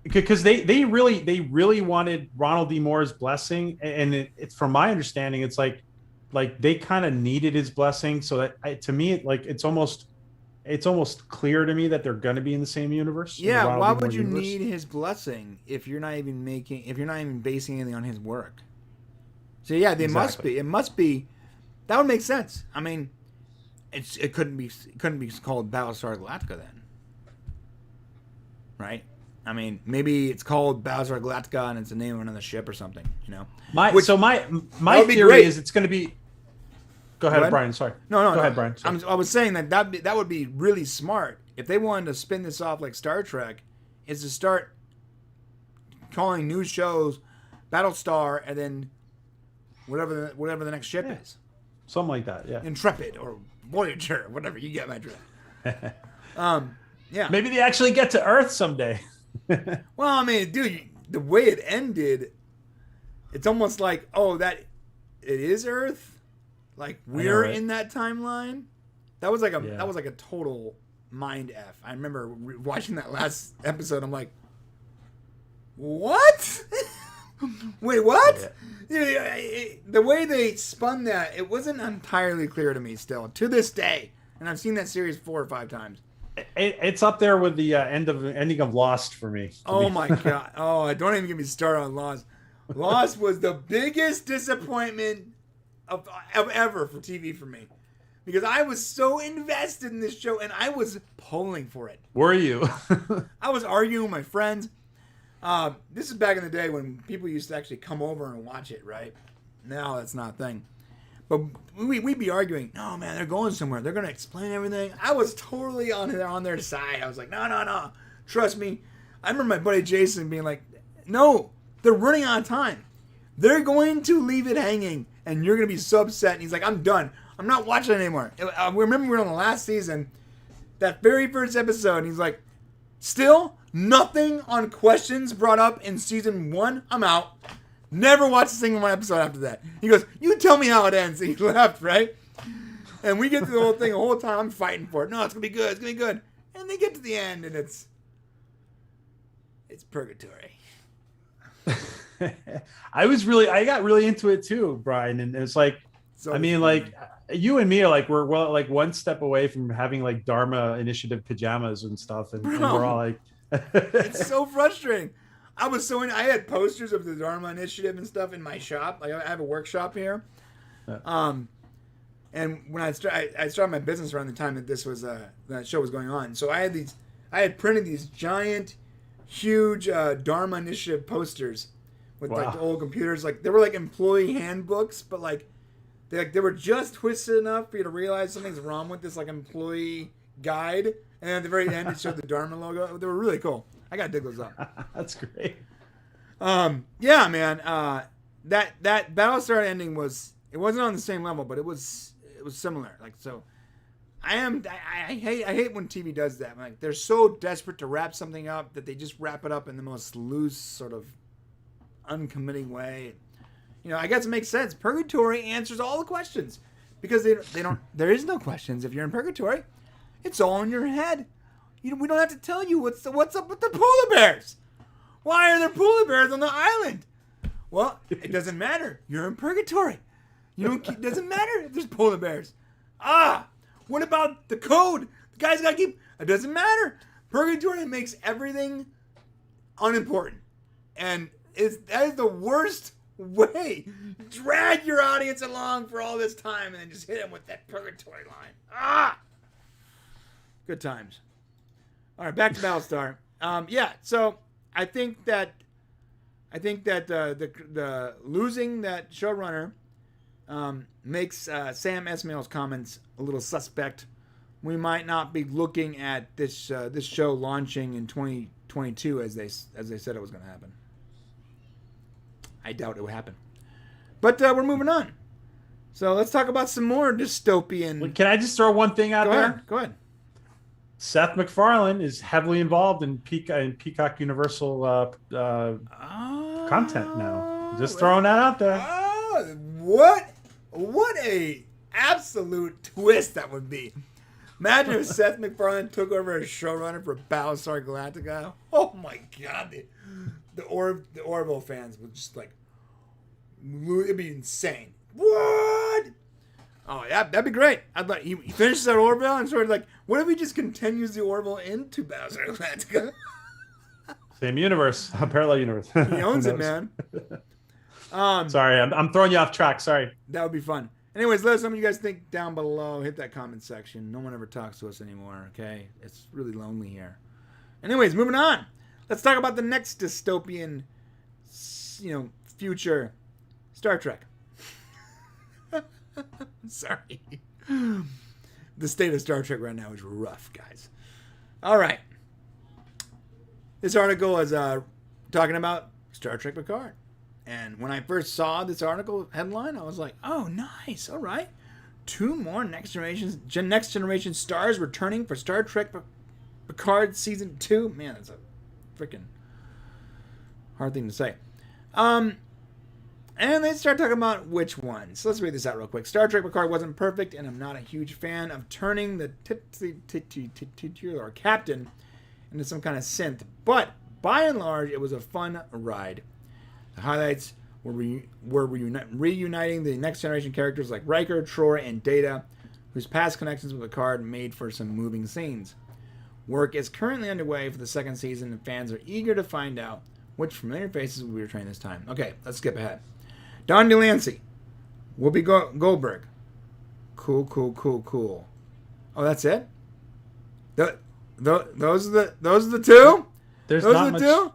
Because they really wanted Ronald D. Moore's blessing. And it's from my understanding, it's like they kind of needed his blessing. So that to me, it's almost clear to me that they're going to be in the same universe. Yeah, why would you need his blessing if you're not even basing anything on his work? So yeah, must be. It must be. That would make sense. I mean, it couldn't be called Battlestar Galactica then, right? I mean, maybe it's called Battlestar Galactica and it's the name of another ship or something. You know. My theory is it's going to be. Go ahead, Brian. Sorry. No. Go ahead, Brian. I was saying that would be really smart if they wanted to spin this off like Star Trek, is to start calling new shows Battlestar and then whatever the next ship is. Something like that, yeah. Intrepid or Voyager, whatever. You get my drift. Yeah. Maybe they actually get to Earth someday. Well, I mean, dude, the way it ended, it's almost like, that it is Earth. Like we're in that timeline. That was like Yeah. a total mind f. I remember watching that last episode. I'm like, what? Wait, what? The way they spun that, it wasn't entirely clear to me still to this day. And I've seen that series 4 or 5 times. It's up there with the ending of Lost for me. Oh my god! Oh, don't even get me started on Lost. Lost was the biggest disappointment of ever for TV for me, because I was so invested in this show and I was pulling for it. Were you? I was arguing with my friends. This is back in the day when people used to actually come over and watch it, right? Now that's not a thing. But we'd be arguing, no, man, they're going somewhere. They're going to explain everything. I was totally on their side. I was like, no. Trust me. I remember my buddy Jason being like, no, they're running out of time. They're going to leave it hanging, and you're going to be so upset. And he's like, I'm done. I'm not watching it anymore. I remember we were on the last season, that very first episode, and he's like, still nothing on questions brought up in season 1. I'm out. Never watched a single one episode after that. He goes, you tell me how it ends. And he left, right? And we get to the whole thing the whole time. I'm fighting for it. No, it's going to be good. It's going to be good. And they get to the end, and it's purgatory. I got really into it too, Brian. And it's like, So I mean, like you and me are like, we're well, like one step away from having like Dharma Initiative pajamas and stuff. And we're all like, it's so frustrating. I had posters of the Dharma Initiative and stuff in my shop. Like I have a workshop here. And when I started my business around the time that that show was going on. So I had printed these giant, huge Dharma Initiative posters with like the old computers. Like they were like employee handbooks, but like they were just twisted enough for you to realize something's wrong with this like employee guide. And at the very end, it showed the Dharma logo. They were really cool. I gotta dig those up. That's great. Yeah, man. That Battlestar ending wasn't on the same level, but it was similar. Like so, I hate when TV does that. Like they're so desperate to wrap something up that they just wrap it up in the most loose, sort of uncommitting way. You know, I guess it makes sense. Purgatory answers all the questions because they don't. There is no questions if you're in purgatory. It's all in your head. We don't have to tell you what's up with the polar bears. Why are there polar bears on the island? Well, it doesn't matter. You're in purgatory. It doesn't matter if there's polar bears. What about the code? The guy's got to keep. It doesn't matter. Purgatory makes everything unimportant, and that is the worst way. Drag your audience along for all this time, and then just hit them with that purgatory line. Good times. All right, back to Battlestar. Yeah, so I think that the losing that showrunner makes Sam Esmail's comments a little suspect. We might not be looking at this show launching in 2022 as they said it was going to happen. I doubt it would happen. But we're moving on. So let's talk about some more dystopian. Can I just throw one thing out there? Go ahead. Seth MacFarlane is heavily involved in Peacock Universal content now. Just throwing that out there. What a absolute twist that would be. Imagine if Seth MacFarlane took over as showrunner for Battlestar Galactica. Oh my god, the Orville fans would just like, it'd be insane. What? Oh yeah, that'd be great. I'd like he finishes that Orville and sort of like, what if he just continues the Orville into Battlestar Galactica? Same universe, a parallel universe. He owns it, man. Sorry, I'm throwing you off track. Sorry. That would be fun. Anyways, let us know what you guys think down below. Hit that comment section. No one ever talks to us anymore, okay? It's really lonely here. Anyways, moving on. Let's talk about the next dystopian, future. Star Trek. Sorry. The state of Star Trek right now is rough, guys. All right. This article is talking about Star Trek Picard. And when I first saw this article headline, I was like, oh, nice. All right. 2 more next generation stars returning for Star Trek Picard Season 2. Man, that's a freaking hard thing to say. And they start talking about which ones. So let's read this out real quick. Star Trek Picard wasn't perfect, and I'm not a huge fan of turning the titular captain into some kind of synth. But by and large, it was a fun ride. The highlights were reuniting the next generation characters like Riker, Troy, and Data, whose past connections with Picard made for some moving scenes. Work is currently underway for the second season, and fans are eager to find out which familiar faces will be returning this time. Okay, let's skip ahead. Don Delancey, Whoopi Goldberg. Cool. Oh, that's it? Those are the two? There's Those not are the much. two?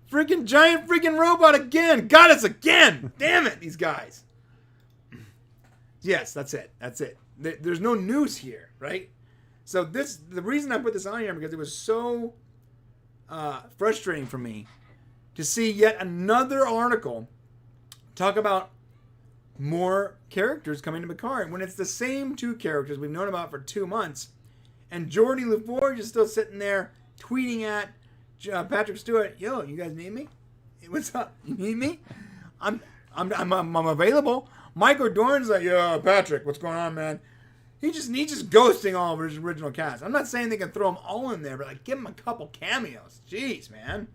Freaking giant freaking robot again. Got us again. Damn it, these guys. Yes, that's it. There's no news here, right? So the reason I put this on here because it was so frustrating for me to see yet another article talk about more characters coming to Picard when it's the same two characters we've known about for 2 months, and Geordi LaForge is still sitting there tweeting at Patrick Stewart, "Yo, you guys need me? What's up? You need me? I'm available." Michael Dorn's like, "Yo, Patrick, what's going on, man?" He's just ghosting all of his original cast. I'm not saying they can throw them all in there, but like give him a couple cameos. Jeez, man.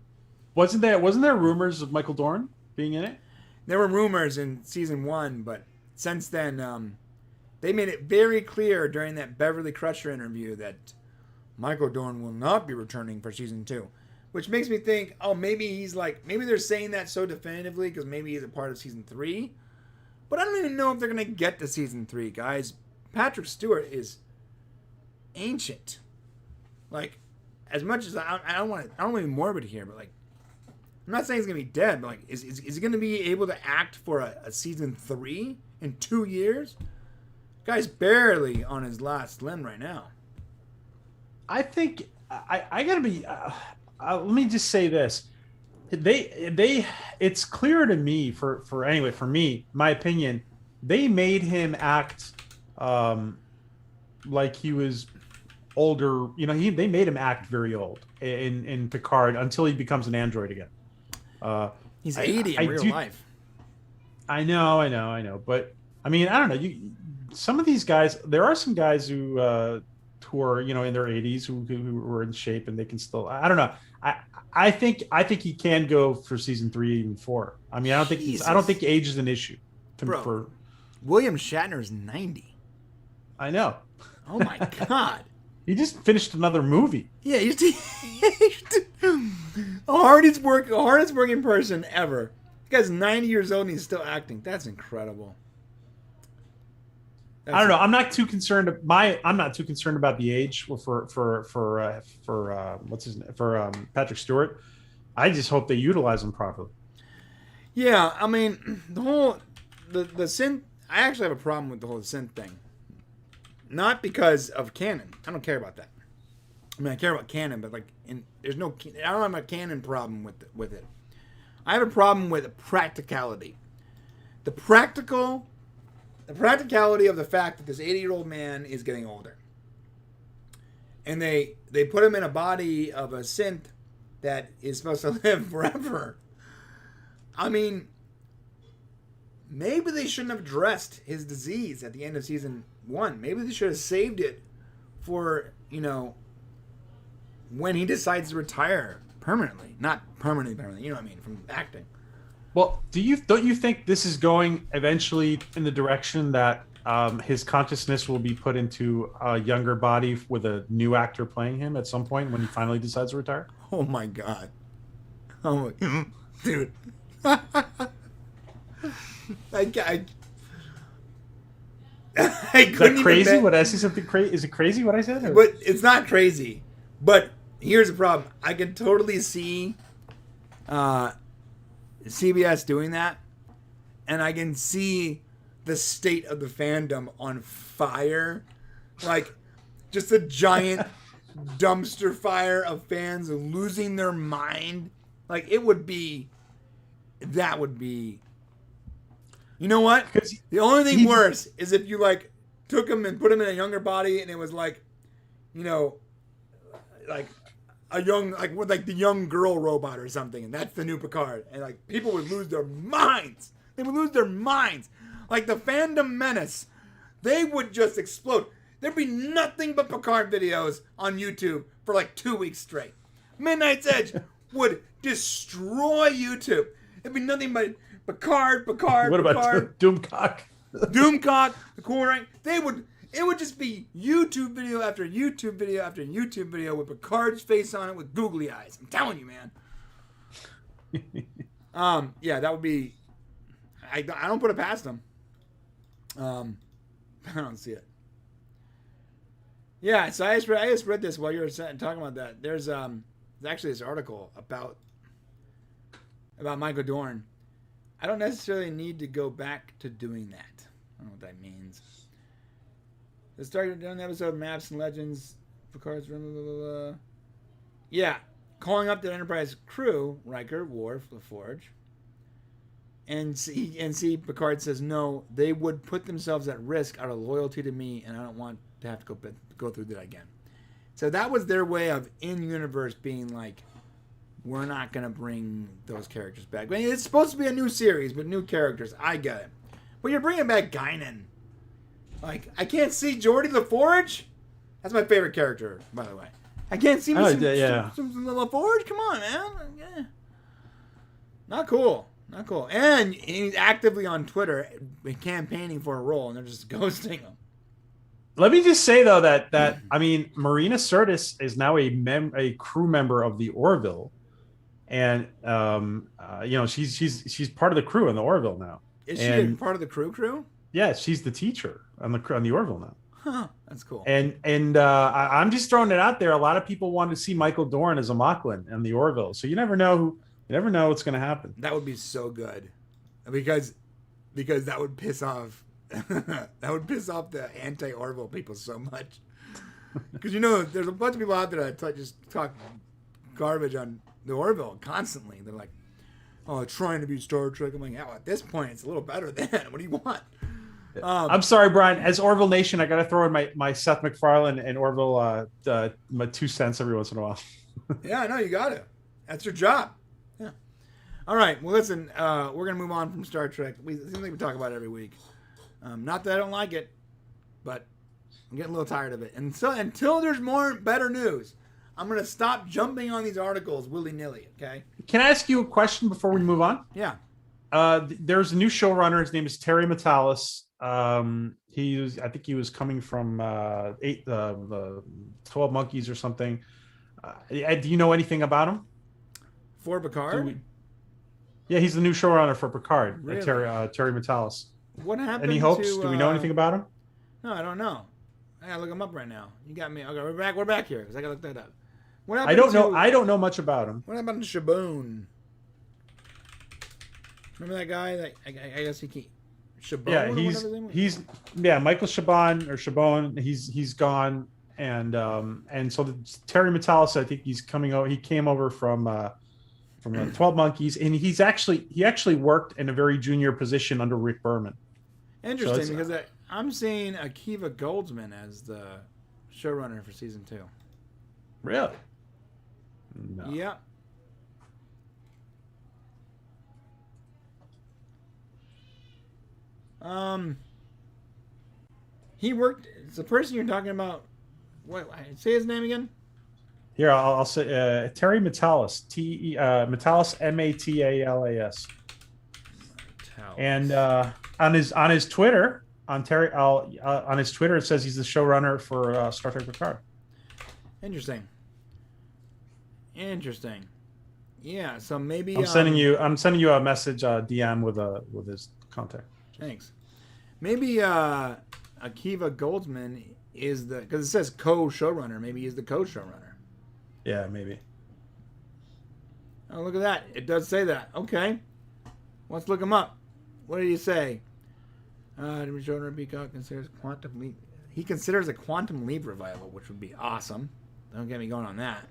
Wasn't there rumors of Michael Dorn being in it? There were rumors in season 1, but since then, they made it very clear during that Beverly Crusher interview that Michael Dorn will not be returning for season 2, which makes me think, oh, maybe they're saying that so definitively because maybe he's a part of season 3, but I don't even know if they're gonna get to season 3, guys. Patrick Stewart is ancient. Like, as much as I don't want to be morbid here, but like, I'm not saying he's gonna be dead, but like, is he gonna be able to act for a season 3 in 2 years? Guy's barely on his last limb right now. I think I gotta be. Let me just say this: it's clear to me for me, my opinion, they made him act like he was older. You know, they made him act very old in Picard until he becomes an android again. He's 80 in real life. I know. But I mean, I don't know. Some of these guys, there are some guys who are in their 80s who are in shape and they can still. I don't know. I think he can go for season 3, even 4. I mean, I don't think age is an issue. Bro, William Shatner is 90. I know. Oh my god. He just finished another movie. Yeah, he's the hardest working person ever. The guy's 90 years old and he's still acting. That's incredible. I don't know. I'm not too concerned. I'm not too concerned about the age for Patrick Stewart. I just hope they utilize him properly. Yeah, I mean the synth. I actually have a problem with the whole synth thing. Not because of canon. I don't care about that. I mean, I care about canon, but like, I don't have a canon problem with it. I have a problem with practicality. The practicality of the fact that this 80-year-old man is getting older, and they put him in a body of a synth that is supposed to live forever. I mean, maybe they shouldn't have addressed his disease at the end of season 1. Maybe they should have saved it for, when he decides to retire permanently. Not permanently, you know what I mean, from acting. Well, don't you think this is going eventually in the direction that his consciousness will be put into a younger body with a new actor playing him at some point when he finally decides to retire? Oh my god. Oh my, dude. I Is that crazy? Would I say something crazy? Is it crazy what I said? Or? But it's not crazy. But here's the problem. I can totally see CBS doing that, and I can see the state of the fandom on fire, like just a giant dumpster fire of fans losing their mind. Like that would be. You know what? The only thing worse is if you like took him and put him in a younger body, and it was like, like a young, like the young girl robot or something, and that's the new Picard, and like people would lose their minds. They would lose their minds. Like the Fandom Menace, they would just explode. There'd be nothing but Picard videos on YouTube for like 2 weeks straight. Midnight's Edge would destroy YouTube. It'd be nothing but Picard. What about Doomcock? Doomcock, the Cool Rank. It would just be YouTube video after YouTube video after YouTube video with Picard's face on it with googly eyes. I'm telling you, man. Yeah, that would be. I don't put it past them. I don't see it. Yeah, so I just read this while you were talking about that. There's actually this article about Michael Dorn. I don't necessarily need to go back to doing that. I don't know what that means. Let's start doing the episode of Maps and Legends. Picard's blah, blah, blah, blah. Yeah, calling up the Enterprise crew, Riker, Worf, LaForge, and see Picard says no, they would put themselves at risk out of loyalty to me, and I don't want to have to go through that again. So that was their way of in-universe being like, we're not going to bring those characters back. I mean, it's supposed to be a new series, but new characters. I get it. But you're bringing back Guinan. Like, I can't see Geordi LaForge. That's my favorite character, by the way. I can't see some LaForge. Come on, man. Yeah. Not cool. Not cool. And he's actively on Twitter campaigning for a role, and they're just ghosting him. Let me just say, though, that I mean, Marina Sirtis is now a crew member of the Orville. And, she's part of the crew in the Orville now. Is she part of the crew? Yeah, she's the teacher on the Orville now. Huh, that's cool. And I'm just throwing it out there. A lot of people want to see Michael Dorn as a Moclan in the Orville. So you never know what's going to happen. That would be so good, because that would piss off the anti-Orville people so much. Because there's a bunch of people out there that just talk garbage on the Orville constantly. They're like, "Oh, trying to be Star Trek." I'm like, "Yeah, well, at this point, it's a little better than. What do you want?" I'm sorry, Brian. As Orville Nation, I got to throw in my Seth MacFarlane and Orville my 2 cents every once in a while. Yeah, I know you got it. That's your job. Yeah. All right. Well, listen. We're gonna move on from Star Trek. It seems like we talk about it every week. Not that I don't like it, but I'm getting a little tired of it. And so until there's better news, I'm gonna stop jumping on these articles willy nilly. Okay. Can I ask you a question before we move on? Yeah. There's a new showrunner. His name is Terry Matalas. I think he was coming from the 12 Monkeys or something. Do you know anything about him? For Picard? Yeah, he's the new showrunner for Picard. Really? Terry Matalas. What happened? Any hopes? Do we know anything about him? No, I don't know. I gotta look him up right now. You got me. Okay, we're back here because I gotta look that up. What happened? I don't know much about him. What happened to Shaboon? Remember that guy? That I guess he can't. Chabon, Michael Chabon or Chabon. He's gone, and so Terry Matalas, I think he's coming over. He came over from the 12 Monkeys, and he actually worked in a very junior position under Rick Berman. Interesting, so because I'm seeing Akiva Goldsman as the showrunner for season 2. Really? No. Yeah. He worked. It's the person you're talking about. What? Say his name again. Here, I'll say Terry Matalas. Matalas, Matalas. And on his Twitter, on his Twitter, it says he's the showrunner for Star Trek Picard. Interesting. Yeah. So maybe I'm sending you a message DM with his contact. Thanks. Maybe Akiva Goldsman is because it says co-showrunner. Maybe he's the co-showrunner. Yeah, maybe. Oh, look at that. It does say that. Okay. Let's look him up. What did he say? Showrunner Peacock considers Quantum Leap. He considers a Quantum Leap revival, which would be awesome. Don't get me going on that.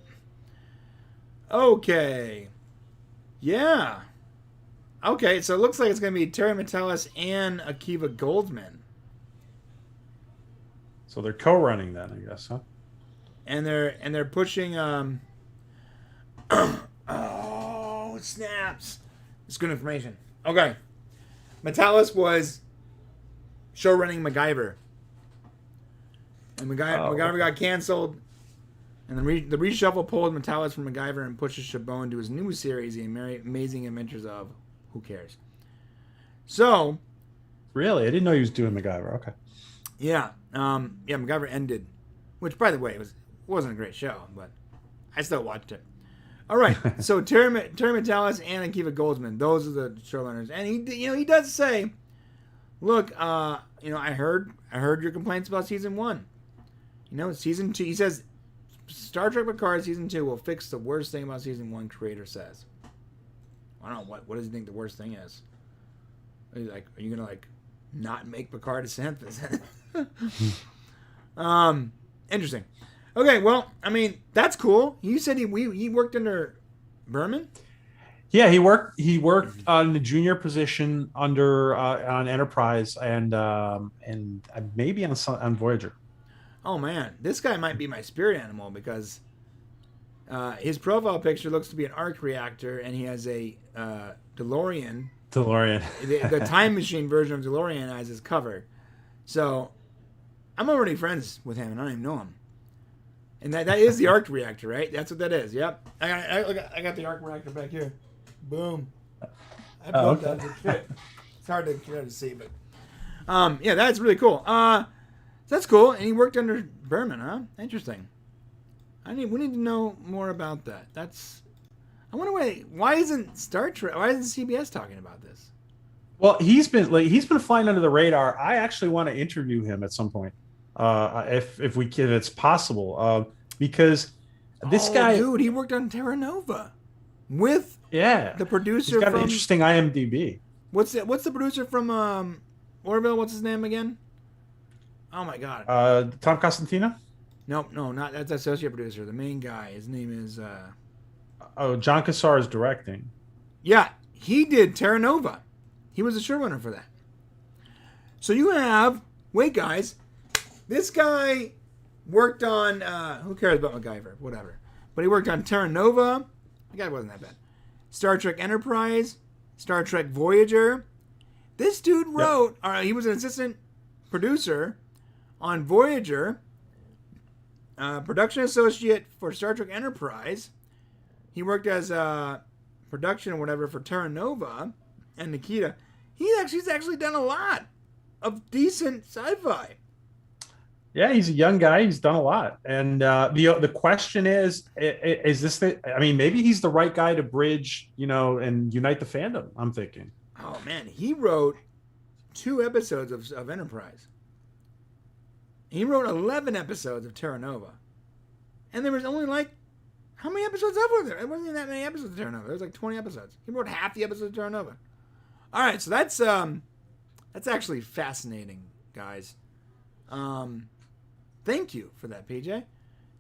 Okay. Yeah. Okay, so it looks like it's going to be Terry Matalas and Akiva Goldsman. So they're co-running that, I guess, huh? And they're pushing oh, snaps. It's good information. Okay. Metalis was show running MacGyver, and MacGyver got canceled. And the reshuffle pulled Metalis from MacGyver and pushes Chabot into his new series, The Amazing Adventures of Who Cares. So, really, I didn't know he was doing MacGyver. Okay. yeah, MacGyver ended, which, by the way, wasn't a great show, but I still watched it. All right, so Terry Metalis and Akiva Goldsman, those are the showrunners, and he does say, look, I heard your complaints about season 1. Season 2, he says, Star Trek Picard season 2 will fix the worst thing about season 1. Creator says. I don't know what does he think the worst thing is. Are you gonna not make Picard a synth? Interesting. Okay, well, I mean that's cool. You said he worked under Berman. Yeah, he worked on the junior position under on Enterprise and maybe on Voyager. Oh man, this guy might be my spirit animal because his profile picture looks to be an arc reactor, and he has a DeLorean. the time machine version of DeLorean as his cover. So I'm already friends with him, and I don't even know him. And that is the arc reactor, right? That's what that is. Yep. I got the arc reactor back here. Boom. I built that as a kid. It's hard to see, but yeah, that's really cool. That's cool. And he worked under Berman, huh? Interesting. We need to know more about that. I wonder why isn't CBS talking about this? Well, he's been flying under the radar. I actually want to interview him at some point, if it's possible, because this guy, dude, he worked on Terra Nova with the producer. He's got an interesting IMDb. What's the producer from Orville? What's his name again? Oh my God. Tom Costantino? No, not that's the associate producer. The main guy. His name is. John Cassar is directing. Yeah, he did Terra Nova. He was the showrunner for that. So you have guys. This guy worked on who cares about MacGyver? Whatever. But he worked on Terra Nova. The guy wasn't that bad. Star Trek Enterprise, Star Trek Voyager. This dude wrote. Yep. He was an assistant producer on Voyager, production associate for Star Trek Enterprise. He worked as production or whatever for Terra Nova and Nikita. He's actually done a lot of decent sci-fi. Yeah, he's a young guy. He's done a lot. And the question is this maybe he's the right guy to bridge, and unite the fandom, I'm thinking. Oh, man. He wrote 2 episodes of Enterprise. He wrote 11 episodes of Terra Nova. And there was only how many episodes were there? It wasn't even that many episodes of Terra Nova. There was 20 episodes. He wrote half the episodes of Terra Nova. All right, so that's actually fascinating, guys. Thank you for that, PJ.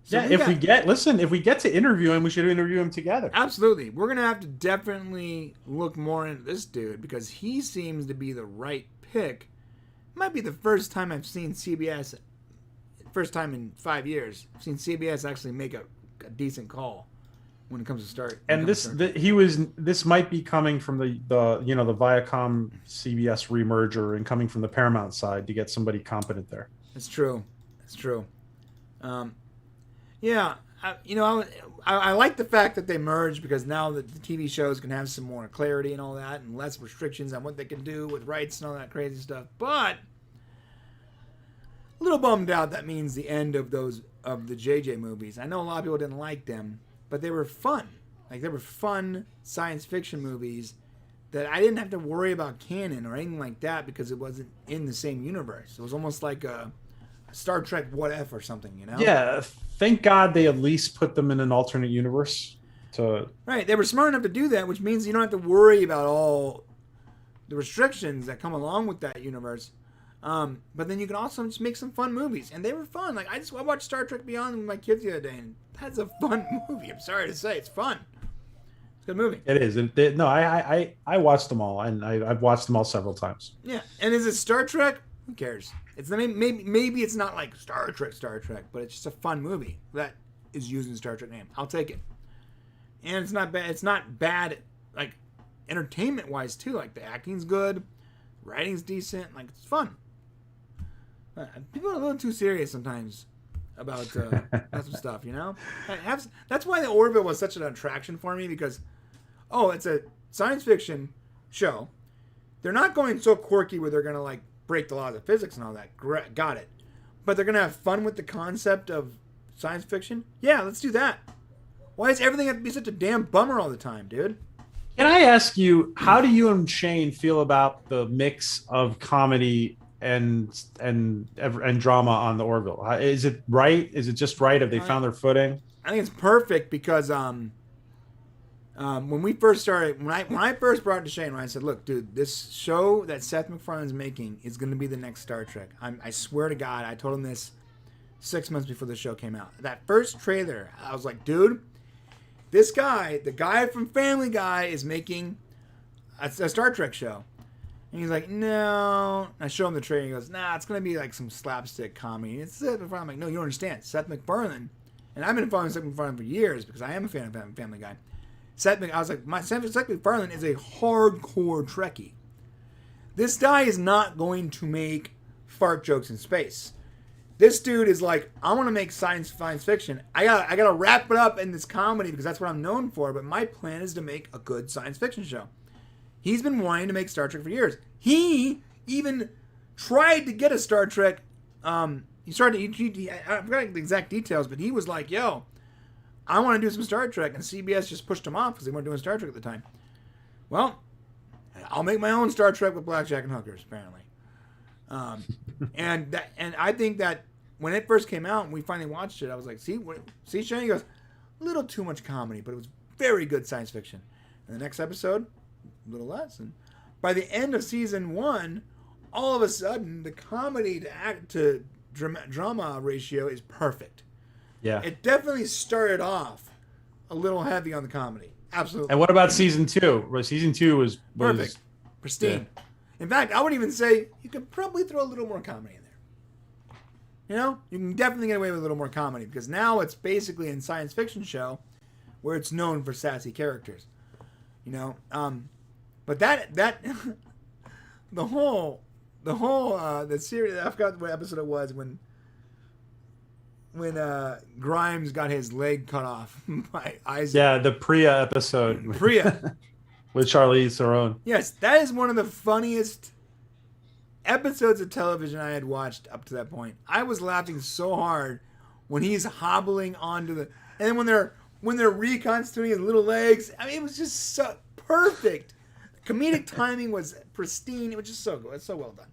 So if we get to interview him, we should interview him together. Absolutely. We're going to have to definitely look more into this dude because he seems to be the right pick. It might be the first time I've seen CBS, first time in 5 years, I've seen CBS actually make a decent call when it comes to start. And this might be coming from the Viacom CBS remerger and coming from the Paramount side to get somebody competent there. It's true. Yeah, I like the fact that they merged because now the TV shows can have some more clarity and all that and less restrictions on what they can do with rights and all that crazy stuff. But a little bummed out that means the end of the JJ movies. I know a lot of people didn't like them, but they were fun. They were fun science fiction movies that I didn't have to worry about canon or anything like that because it wasn't in the same universe. It was almost like a Star Trek What If or something, Yeah, thank God they at least put them in an alternate universe. Right, they were smart enough to do that, which means you don't have to worry about all the restrictions that come along with that universe. But then you can also just make some fun movies, and they were fun. I watched Star Trek Beyond with my kids the other day, and that's a fun movie. I'm sorry to say, it's fun. It's a good movie. It is. I watched them all, and I've watched them all several times. Yeah, and is it Star Trek? Who cares? It's maybe it's not like Star Trek, but it's just a fun movie that is using Star Trek name. I'll take it. And it's not bad. It's not bad, entertainment wise too. The acting's good. Writing's decent. Like, it's fun. People are a little too serious sometimes about some stuff, you know? That's why the Orville was such an attraction for me, because, it's a science fiction show. They're not going so quirky where they're going to, like, break the laws of physics and all that. Got it. But they're going to have fun with the concept of science fiction? Yeah, let's do that. Why does everything have to be such a damn bummer all the time, dude? Can I ask you, how do you and Shane feel about the mix of comedy and drama on the Orville? Is it right? Is it just right? Have they found their footing? I think it's perfect because when we first started, when I first brought it to Shane, I said, "Look, dude, this show that Seth MacFarlane's making is going to be the next Star Trek." I swear to God, I told him this 6 months before the show came out. That first trailer, I was like, "Dude, this guy, the guy from Family Guy, is making a Star Trek show." And he's like, "No." I show him the trailer. He goes, "Nah, it's going to be like some slapstick comedy." It's Seth MacFarlane. I'm like, "No, you don't understand. Seth MacFarlane," and I've been following Seth MacFarlane for years because I am a fan of Family Guy. Seth MacFarlane is a hardcore Trekkie. This guy is not going to make fart jokes in space. This dude is like, I want to make science fiction. I gotta wrap it up in this comedy because that's what I'm known for. But my plan is to make a good science fiction show. He's been wanting to make Star Trek for years. He even tried to get a Star Trek. I forgot the exact details, but he was like, "Yo, I want to do some Star Trek," and CBS just pushed him off because they weren't doing Star Trek at the time. Well, I'll make my own Star Trek with blackjack and hookers, apparently. And I think that when it first came out and we finally watched it, I was like, see, Shane? He goes, a little too much comedy, but it was very good science fiction. And the next episode, a little less. And by the end of season 1, all of a sudden, the comedy to drama ratio is perfect. Yeah. It definitely started off a little heavy on the comedy. Absolutely. And what about season 2? Season 2 was perfect. Pristine. Yeah. In fact, I would even say you could probably throw a little more comedy in there. You know? You can definitely get away with a little more comedy because now it's basically a science fiction show where it's known for sassy characters. You know? But that the series, I forgot what episode it was when Grimes got his leg cut off by Isaac. Yeah, the Priya episode. Priya. With Charlize Theron. Yes, that is one of the funniest episodes of television I had watched up to that point. I was laughing so hard when he's hobbling onto the... And then when they're reconstituting his little legs. I mean, it was just so perfect. Comedic timing was pristine. It was just so good. It's so well done.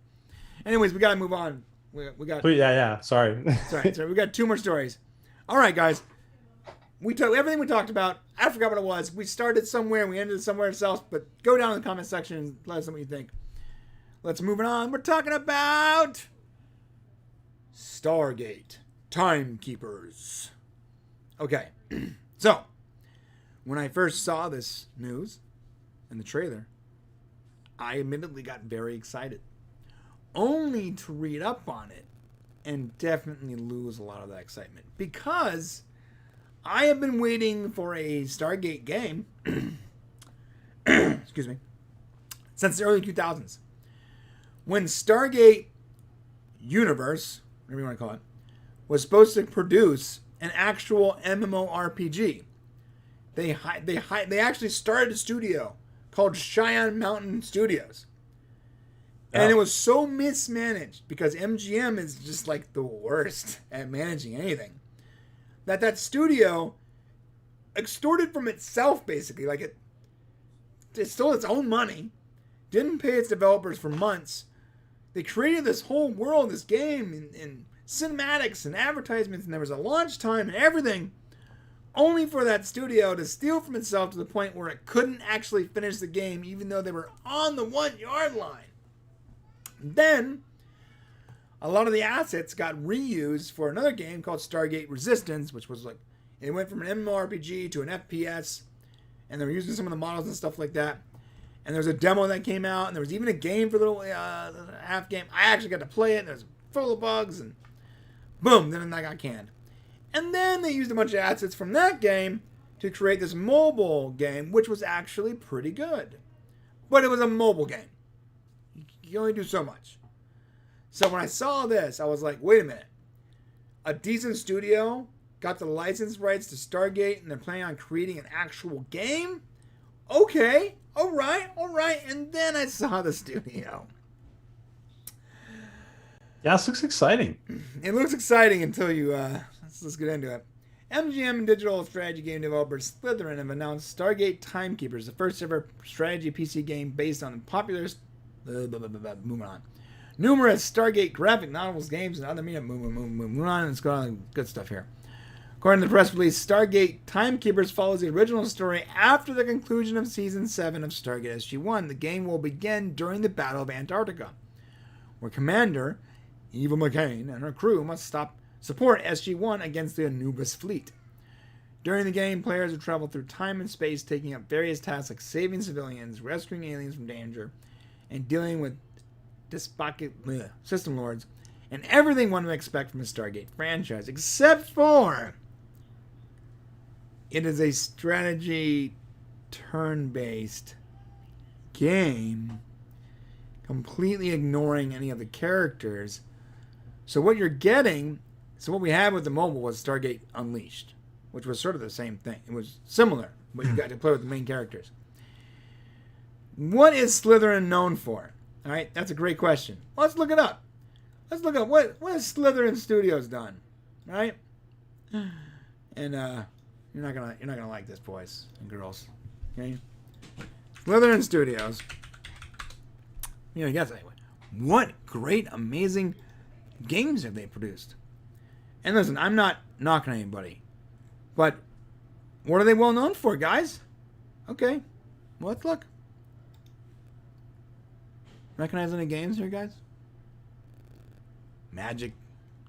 Anyways, we got to move on. We got... Yeah. Sorry. Sorry. We got 2 more stories. All right, guys. Everything we talked about. I forgot what it was. We started somewhere and we ended somewhere else. But go down in the comment section and let us know what you think. Let's move on. We're talking about Stargate Timekeepers. Okay. So, when I first saw this news and the trailer, I admittedly got very excited. Only to read up on it and definitely lose a lot of that excitement. Because I have been waiting for a Stargate game excuse me, since the early 2000s. When Stargate Universe, whatever you want to call it, was supposed to produce an actual MMORPG. They actually started a studio called Cheyenne Mountain Studios. And it was so mismanaged because MGM is just like the worst at managing anything. That studio extorted from itself, basically. Like it stole its own money, didn't pay its developers for months. They created this whole world, this game, and cinematics and advertisements, and there was a launch time and everything, only for that studio to steal from itself to the point where it couldn't actually finish the game, even though they were on the 1-yard line. Then, a lot of the assets got reused for another game called Stargate Resistance, which was like, it went from an MMORPG to an FPS, and they were using some of the models and stuff like that. And there was a demo that came out, and there was even a game for a little half game. I actually got to play it, and it was full of bugs, and boom, then that got canned. And then they used a bunch of assets from that game to create this mobile game, which was actually pretty good. But it was a mobile game. you can only do so much. So when I saw this, I was like, wait a minute. A decent studio got the license rights to Stargate and they're planning on creating an actual game? Okay, all right. And then I saw the studio. Yeah, this looks exciting. It looks exciting until you, let's get into it. MGM and digital strategy game developer Slytherin have announced Stargate Timekeepers, the first ever strategy PC game based on the popular, moving on, numerous Stargate graphic novels, games, and other media. Moving on, it's got good stuff here. According to the press release, Stargate Timekeepers follows the original story after the conclusion of Season 7 of Stargate SG-1. The game will begin during the Battle of Antarctica, where Commander Eva McCain and her crew must support SG-1 against the Anubis fleet. During the game, players will travel through time and space, taking up various tasks like saving civilians, rescuing aliens from danger, and dealing with despotic system lords, and everything one would expect from a Stargate franchise, except for it is a strategy turn-based game, completely ignoring any of the characters. So what you're getting, what we had with the mobile was Stargate Unleashed, which was sort of the same thing. It was similar, but you got to play with the main characters. What is Slytherin known for? All right, that's a great question. Let's look it up. Let's look up what has Slytherin Studios done, right? And you're not gonna like this, boys and girls. Okay, Slytherin Studios. You guess anyway. What great, amazing games have they produced? And listen, I'm not knocking anybody, but what are they well known for, guys? Okay, well, let's look. Recognize any games here, guys? Magic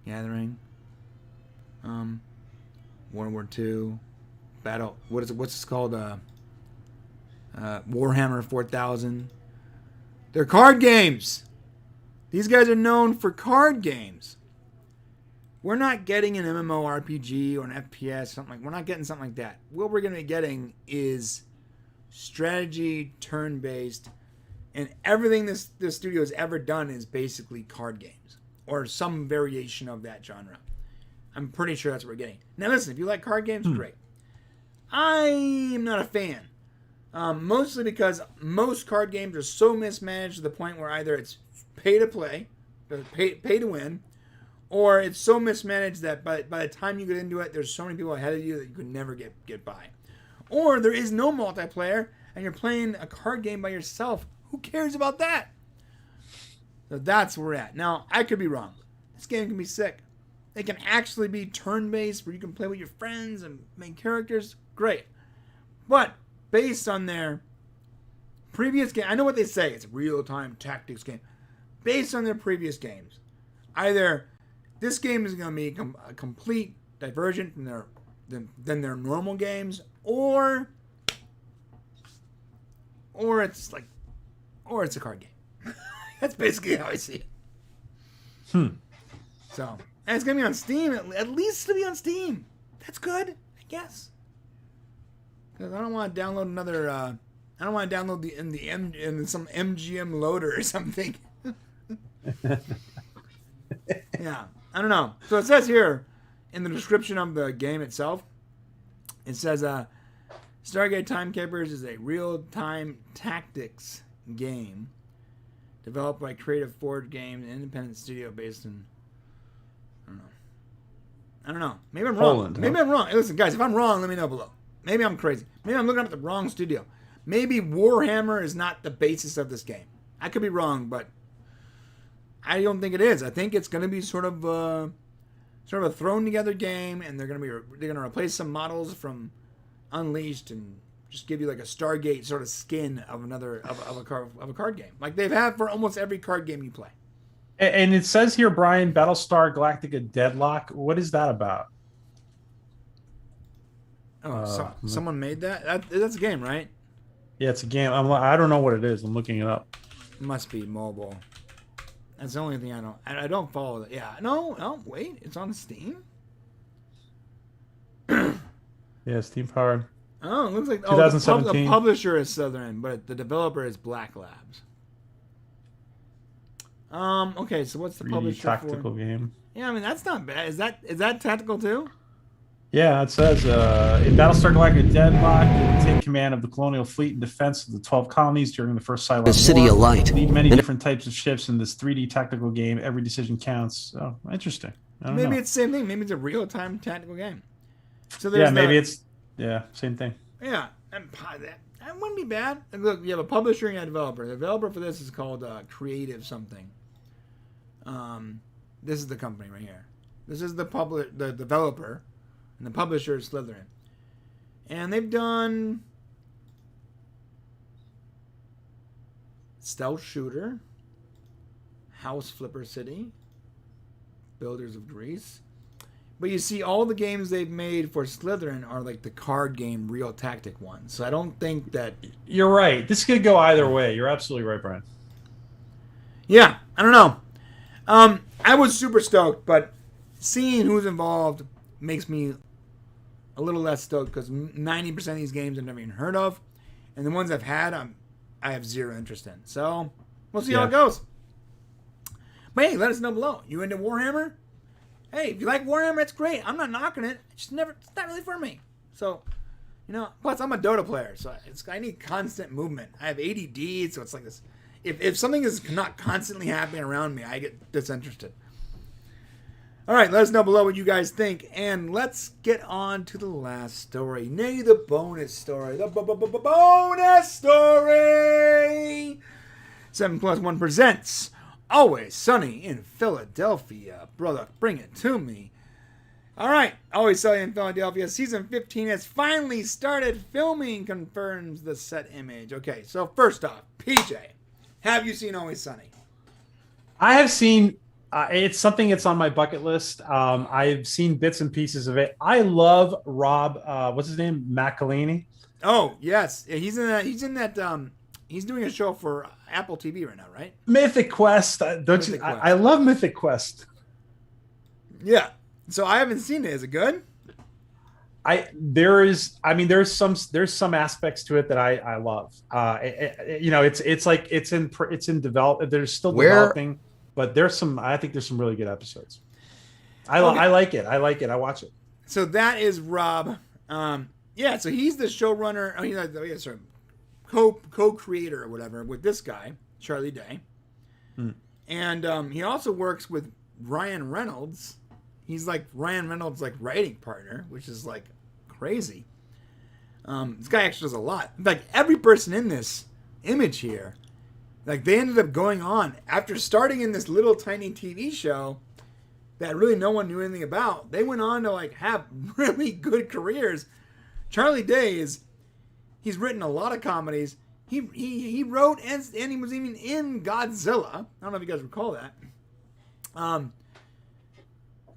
Gathering, World War II, Battle. What's this called? Warhammer 4000. They're card games. These guys are known for card games. We're not getting an MMORPG or an FPS, something like. We're not getting something like that. What we're going to be getting is strategy, turn-based, and everything this studio has ever done is basically card games or some variation of that genre. I'm pretty sure that's what we're getting. Now, listen, if you like card games, great. I'm not a fan. Mostly because most card games are so mismanaged to the point where either it's pay to play, pay to win, or it's so mismanaged that by the time you get into it, there's so many people ahead of you that you could never get by. Or there is no multiplayer, and you're playing a card game by yourself. Who cares about that? So that's where we're at. Now, I could be wrong. This game can be sick. It can actually be turn-based where you can play with your friends and main characters. Great. But based on their previous game, I know what they say. It's a real-time tactics game. Based on their previous games, either this game is going to be a complete divergent from than their normal games, or it's a card game. That's basically how I see it. So, and it's gonna be on Steam. At least it'll be on Steam. That's good, I guess. Because I don't want to download another. I don't want to download in some MGM loader or something. Yeah, I don't know. So it says here in the description of the game itself, it says Stargate Timekeepers is a real-time tactics game developed by Creative Forge Games, an independent studio based in. I don't know. Maybe I'm wrong. Poland, Maybe I'm wrong. Hey, listen, guys, if I'm wrong, let me know below. Maybe I'm crazy. Maybe I'm looking up at the wrong studio. Maybe Warhammer is not the basis of this game. I could be wrong, but I don't think it is. I think it's going to be sort of a thrown together game, and they're going to replace some models from Unleashed and just give you like a Stargate sort of skin of a card game, like they've had for almost every card game you play. And it says here, Brian, Battlestar Galactica Deadlock. What is that about? Oh, someone made that? That's a game, right? Yeah, it's a game. I don't know what it is. I'm looking it up. It must be mobile. That's the only thing I don't follow. Yeah, no, wait, it's on Steam. Yeah, Steam powered. Oh, it looks like 2017. The publisher is Slytherin, but the developer is Black Labs. Okay, so what's the 3D publisher tactical for? game. Yeah, I mean that's not bad. Is that tactical too? Yeah, it says in Battlestar Galactica Deadlock, you will take command of the colonial fleet in defense of the 12 colonies during the First Cylon The city War. alight. Lead many different types of ships in this 3D tactical game. Every decision counts. Oh, interesting. I don't Maybe know. it's the same thing. Maybe it's a real-time tactical game. So Yeah, there's maybe it's same thing. yeah, that wouldn't be bad. And look, you have a publisher and a developer. The developer for this is called Creative something. This is the company right here. This is the developer, and the publisher is Slytherin. And they've done Stealth Shooter, House Flipper City, Builders of Greece. But you see, all the games they've made for Slytherin are like the card game Real Tactic ones. So I don't think that... You're right. This could go either way. You're absolutely right, Brian. Yeah, I don't know. I was super stoked, but seeing who's involved makes me a little less stoked because 90% of these games I've never even heard of, and the ones I've had, I have zero interest in. So we'll see how it goes. But hey, let us know below. You into Warhammer? Hey, if you like Warhammer, it's great. I'm not knocking it. It's not really for me. So, plus I'm a Dota player, so I need constant movement. I have ADD, so it's like this. If something is not constantly happening around me, I get disinterested. All right, let us know below what you guys think, and let's get on to the last story. Nay, the bonus story. The bonus story! 7+1 presents Always Sunny in Philadelphia. Brother, bring it to me. All right, Always Sunny in Philadelphia. Season 15 has finally started filming, confirms the set image. Okay, so first off, PJ, have you seen Always Sunny? I have seen. It's something that's on my bucket list. I've seen bits and pieces of it. I love Rob. What's his name? McElhenney. Oh yes, he's in that. He's doing a show for Apple TV right now, right? Mythic Quest. Mythic Quest. I love Mythic Quest. Yeah. So I haven't seen it. Is it good? There's some aspects to it that I love. It's like it's in develop. There's still developing, but I think there's some really good episodes. I like it. I watch it. So that is Rob. Yeah. So he's the showrunner. Oh, he's co-creator or whatever with this guy, Charlie Day, and he also works with Ryan Reynolds. He's like Ryan Reynolds' like writing partner, which is like crazy. This guy actually does a lot. In fact, every person in this image here, like they ended up going on after starting in this little tiny TV show that really no one knew anything about. They went on to like have really good careers. Charlie Day he's written a lot of comedies. He wrote and he was even in Godzilla. I don't know if you guys recall that.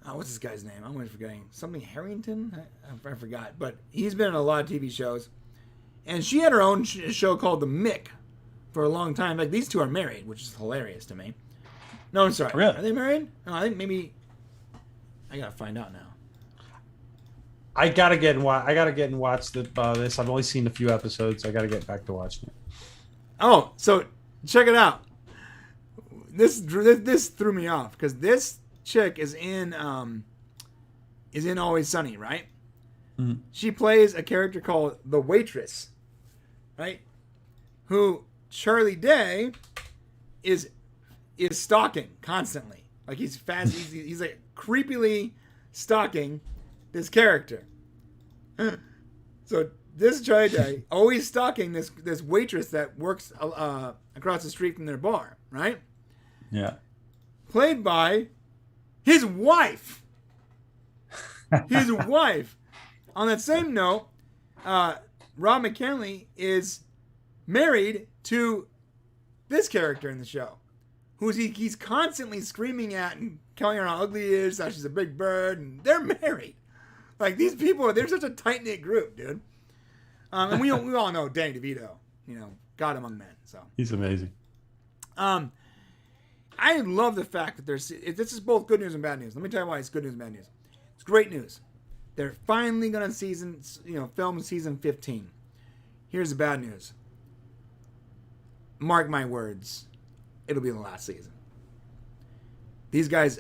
What's this guy's name? I'm always forgetting. Something Harrington? I forgot. But he's been in a lot of TV shows. And she had her own show called The Mick for a long time. Like, these two are married, which is hilarious to me. No, I'm sorry. Really? Are they married? No, I think maybe... I gotta find out now. I gotta get and watch this. I've only seen a few episodes. I gotta get back to watching it. Oh, so check it out. This threw me off because this chick is in Always Sunny, right? Mm-hmm. She plays a character called the Waitress, right? Who Charlie Day is stalking constantly. Like he's fast. he's like creepily stalking this character. So this Charlie Day always stalking this waitress that works across the street from their bar, right? Yeah. Played by his wife. His wife. On that same note, Rob McElhenney is married to this character in the show, he's constantly screaming at and telling her how ugly he is, how she's a big bird, and they're married. Like these people, they're such a tight knit group, dude. And we all know Danny DeVito, God among men. So he's amazing. I love the fact that this is both good news and bad news. Let me tell you why it's good news and bad news. It's great news. They're finally going to film season 15. Here's the bad news. Mark my words. It'll be the last season. these guys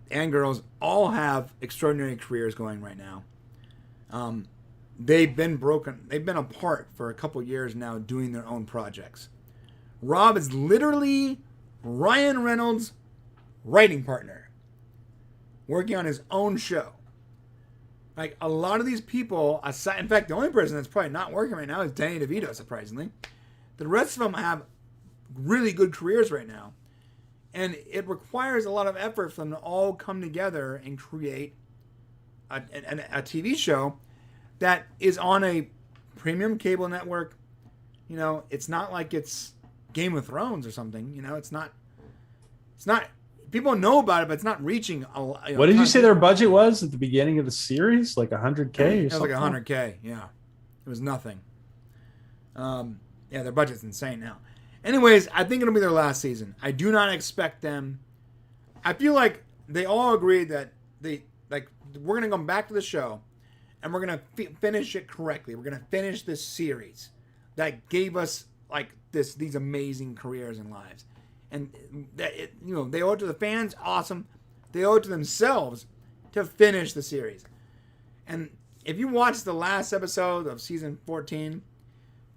and girls all have extraordinary careers going right now. They've been apart for a couple years now doing their own projects. Rob is literally Ryan Reynolds' writing partner, working on his own show. Like, a lot of these people, aside, in fact, the only person that's probably not working right now is Danny DeVito, surprisingly. The rest of them have really good careers right now. And it requires a lot of effort for them to all come together and create a TV show that is on a premium cable network. You know, it's not like it's Game of Thrones or something. You know, it's not. People know about it, but it's not reaching. What did you say their budget was at the beginning of the series? Like $100K or something? It was like $100K. Yeah, it was nothing. Yeah, their budget's insane now. Anyways, I think it'll be their last season. I do not expect them. I feel like they all agreed that we're gonna come back to the show, and we're gonna finish it correctly. We're gonna finish this series that gave us these amazing careers and lives. And that they owe it to the fans, awesome. They owe it to themselves to finish the series. And if you watch the last episode of season 14,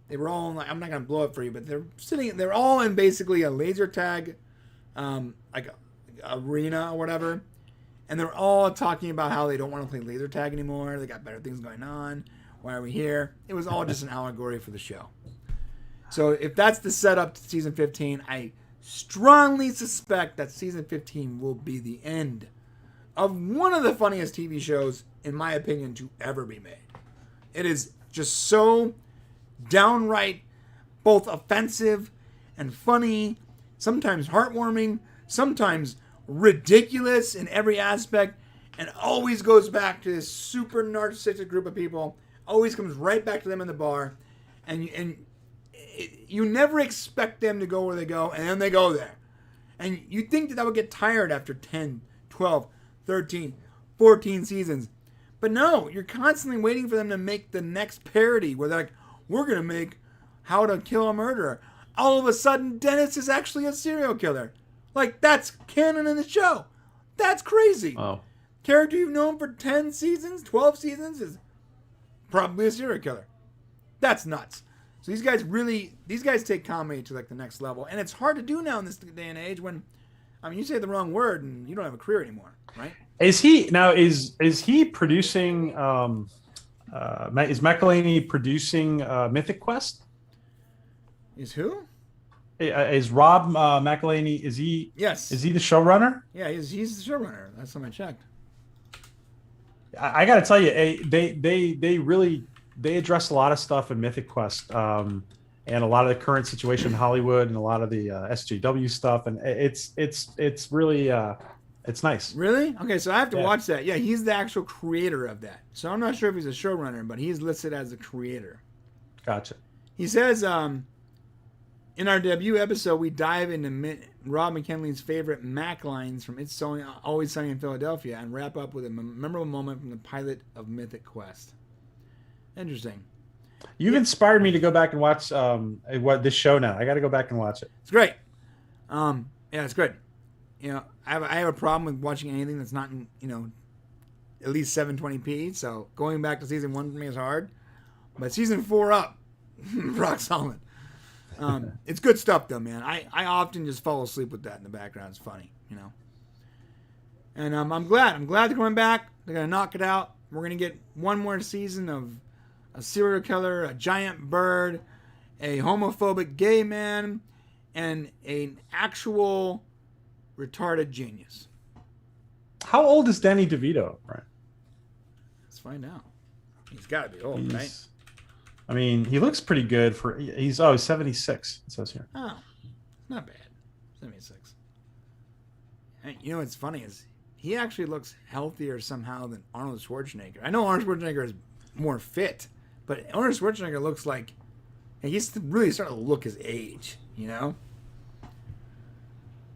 they were all I'm not gonna blow it for you, but they're all in basically a laser tag, arena or whatever, and they're all talking about how they don't want to play laser tag anymore. They got better things going on. Why are we here? It was all just an allegory for the show. So if that's the setup to season 15, I strongly suspect that season 15 will be the end of one of the funniest TV shows, in my opinion, to ever be made. It is just so downright both offensive and funny, sometimes heartwarming, sometimes ridiculous in every aspect, and always goes back to this super narcissistic group of people, always comes right back to them in the bar, and you never expect them to go where they go, and then they go there. And you think that would get tired after 10, 12, 13, 14 seasons. But no, you're constantly waiting for them to make the next parody where they're like, we're going to make How to Kill a Murderer. All of a sudden, Dennis is actually a serial killer. Like, that's canon in the show. That's crazy. Oh. Character you've known for 10 seasons, 12 seasons is probably a serial killer. That's nuts. So these guys take comedy to like the next level, and it's hard to do now in this day and age when, you say the wrong word and you don't have a career anymore, right? Is he producing? Is McElhaney producing Mythic Quest? Is who? Is Rob McElhaney? Is he? Yes. Is he the showrunner? Yeah, he's the showrunner. That's when I checked. I got to tell you, they really. They address a lot of stuff in Mythic Quest, and a lot of the current situation in Hollywood, and a lot of the SJW stuff, and it's really it's nice. Really? Okay, so I have to watch that. Yeah, he's the actual creator of that. So I'm not sure if he's a showrunner, but he's listed as the creator. Gotcha. He says, in our debut episode, we dive into Rob McElhaney's favorite Mac lines from It's Always Sunny in Philadelphia, and wrap up with a memorable moment from the pilot of Mythic Quest. Interesting. You've inspired me to go back and watch this show now. I got to go back and watch it. It's great. Yeah, it's good. I have a problem with watching anything that's not in, at least 720p. So going back to season 1 for me is hard. But season 4 up, rock solid. It's good stuff though, man. I often just fall asleep with that in the background. It's funny, And I'm glad they're coming back. They're gonna knock it out. We're gonna get one more season of a serial killer, a giant bird, a homophobic gay man, and an actual retarded genius. How old is Danny DeVito, Brian? Let's find out. He's got to be old, right? He looks pretty good for. He's 76. It says here. Oh, not bad. 76. And what's funny is he actually looks healthier somehow than Arnold Schwarzenegger. I know Arnold Schwarzenegger is more fit, but Arnold Schwarzenegger looks like he's really starting to look his age,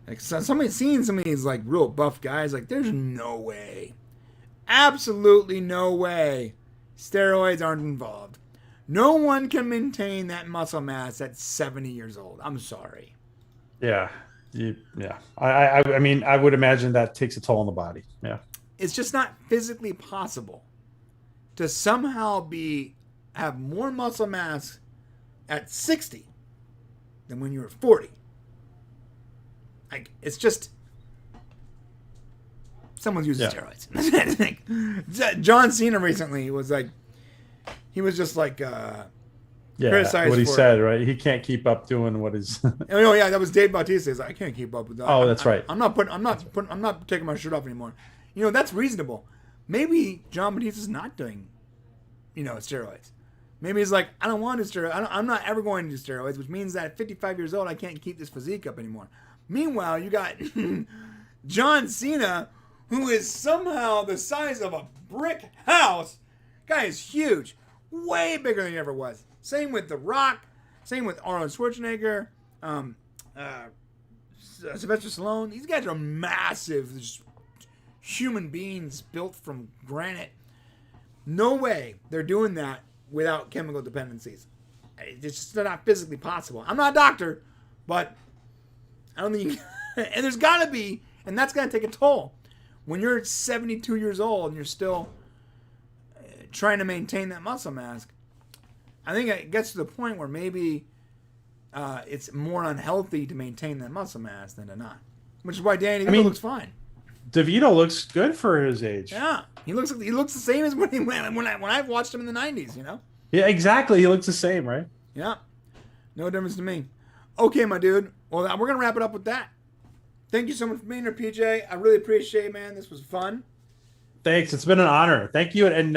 Like some of these like real buff guys, like there's no way, absolutely no way, steroids aren't involved. No one can maintain that muscle mass at 70 years old. I'm sorry. Yeah. Yeah. I mean, I would imagine that takes a toll on the body. Yeah. It's just not physically possible to somehow have more muscle mass at 60 than when you were 40. Like, it's just someone's using steroids. John Cena recently was like, he was just like criticized what he for, said, right? He can't keep up doing what is. Oh yeah, that was Dave Bautista. He's like, I can't keep up with that. Oh, that's right. I'm not taking my shirt off anymore. You know, that's reasonable. Maybe John Bautista's not doing, steroids. Maybe he's like, I don't want to do steroids. I'm not ever going to do steroids, which means that at 55 years old, I can't keep this physique up anymore. Meanwhile, you got John Cena, who is somehow the size of a brick house. Guy is huge, way bigger than he ever was. Same with The Rock. Same with Arnold Schwarzenegger. Sylvester Stallone. These guys are massive, just human beings built from granite. No way they're doing that without chemical dependencies. It's just not physically possible. I'm not a doctor, but I don't think and there's got to be, and that's got to take a toll. When you're 72 years old and you're still trying to maintain that muscle mass, I think it gets to the point where maybe it's more unhealthy to maintain that muscle mass than to not. Which is why Danny DeVito looks fine. DeVito looks good for his age. Yeah, he looks the same as when I watched him in the 90s. Yeah, exactly. He looks the same, right? Yeah, no difference to me. Okay, my dude. Well, we're gonna wrap it up with that. Thank you so much for being here, PJ. I really appreciate it, man. This was fun. Thanks. It's been an honor. Thank you, and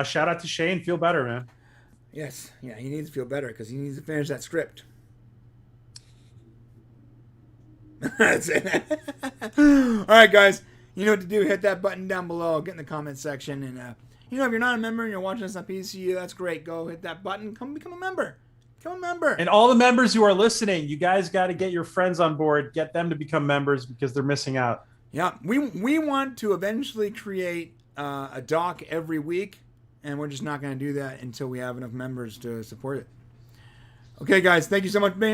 shout out to Shane. Feel better, man. Yes, yeah, he needs to feel better because he needs to finish that script. That's it. All right, guys. You know what to do. Hit that button down below. Get in the comment section. And, if you're not a member and you're watching us on PCU, that's great. Go hit that button. Come become a member. Become a member. And all the members who are listening, you guys got to get your friends on board. Get them to become members because they're missing out. Yeah. We want to eventually create a doc every week. And we're just not going to do that until we have enough members to support it. Okay, guys. Thank you so much for being here.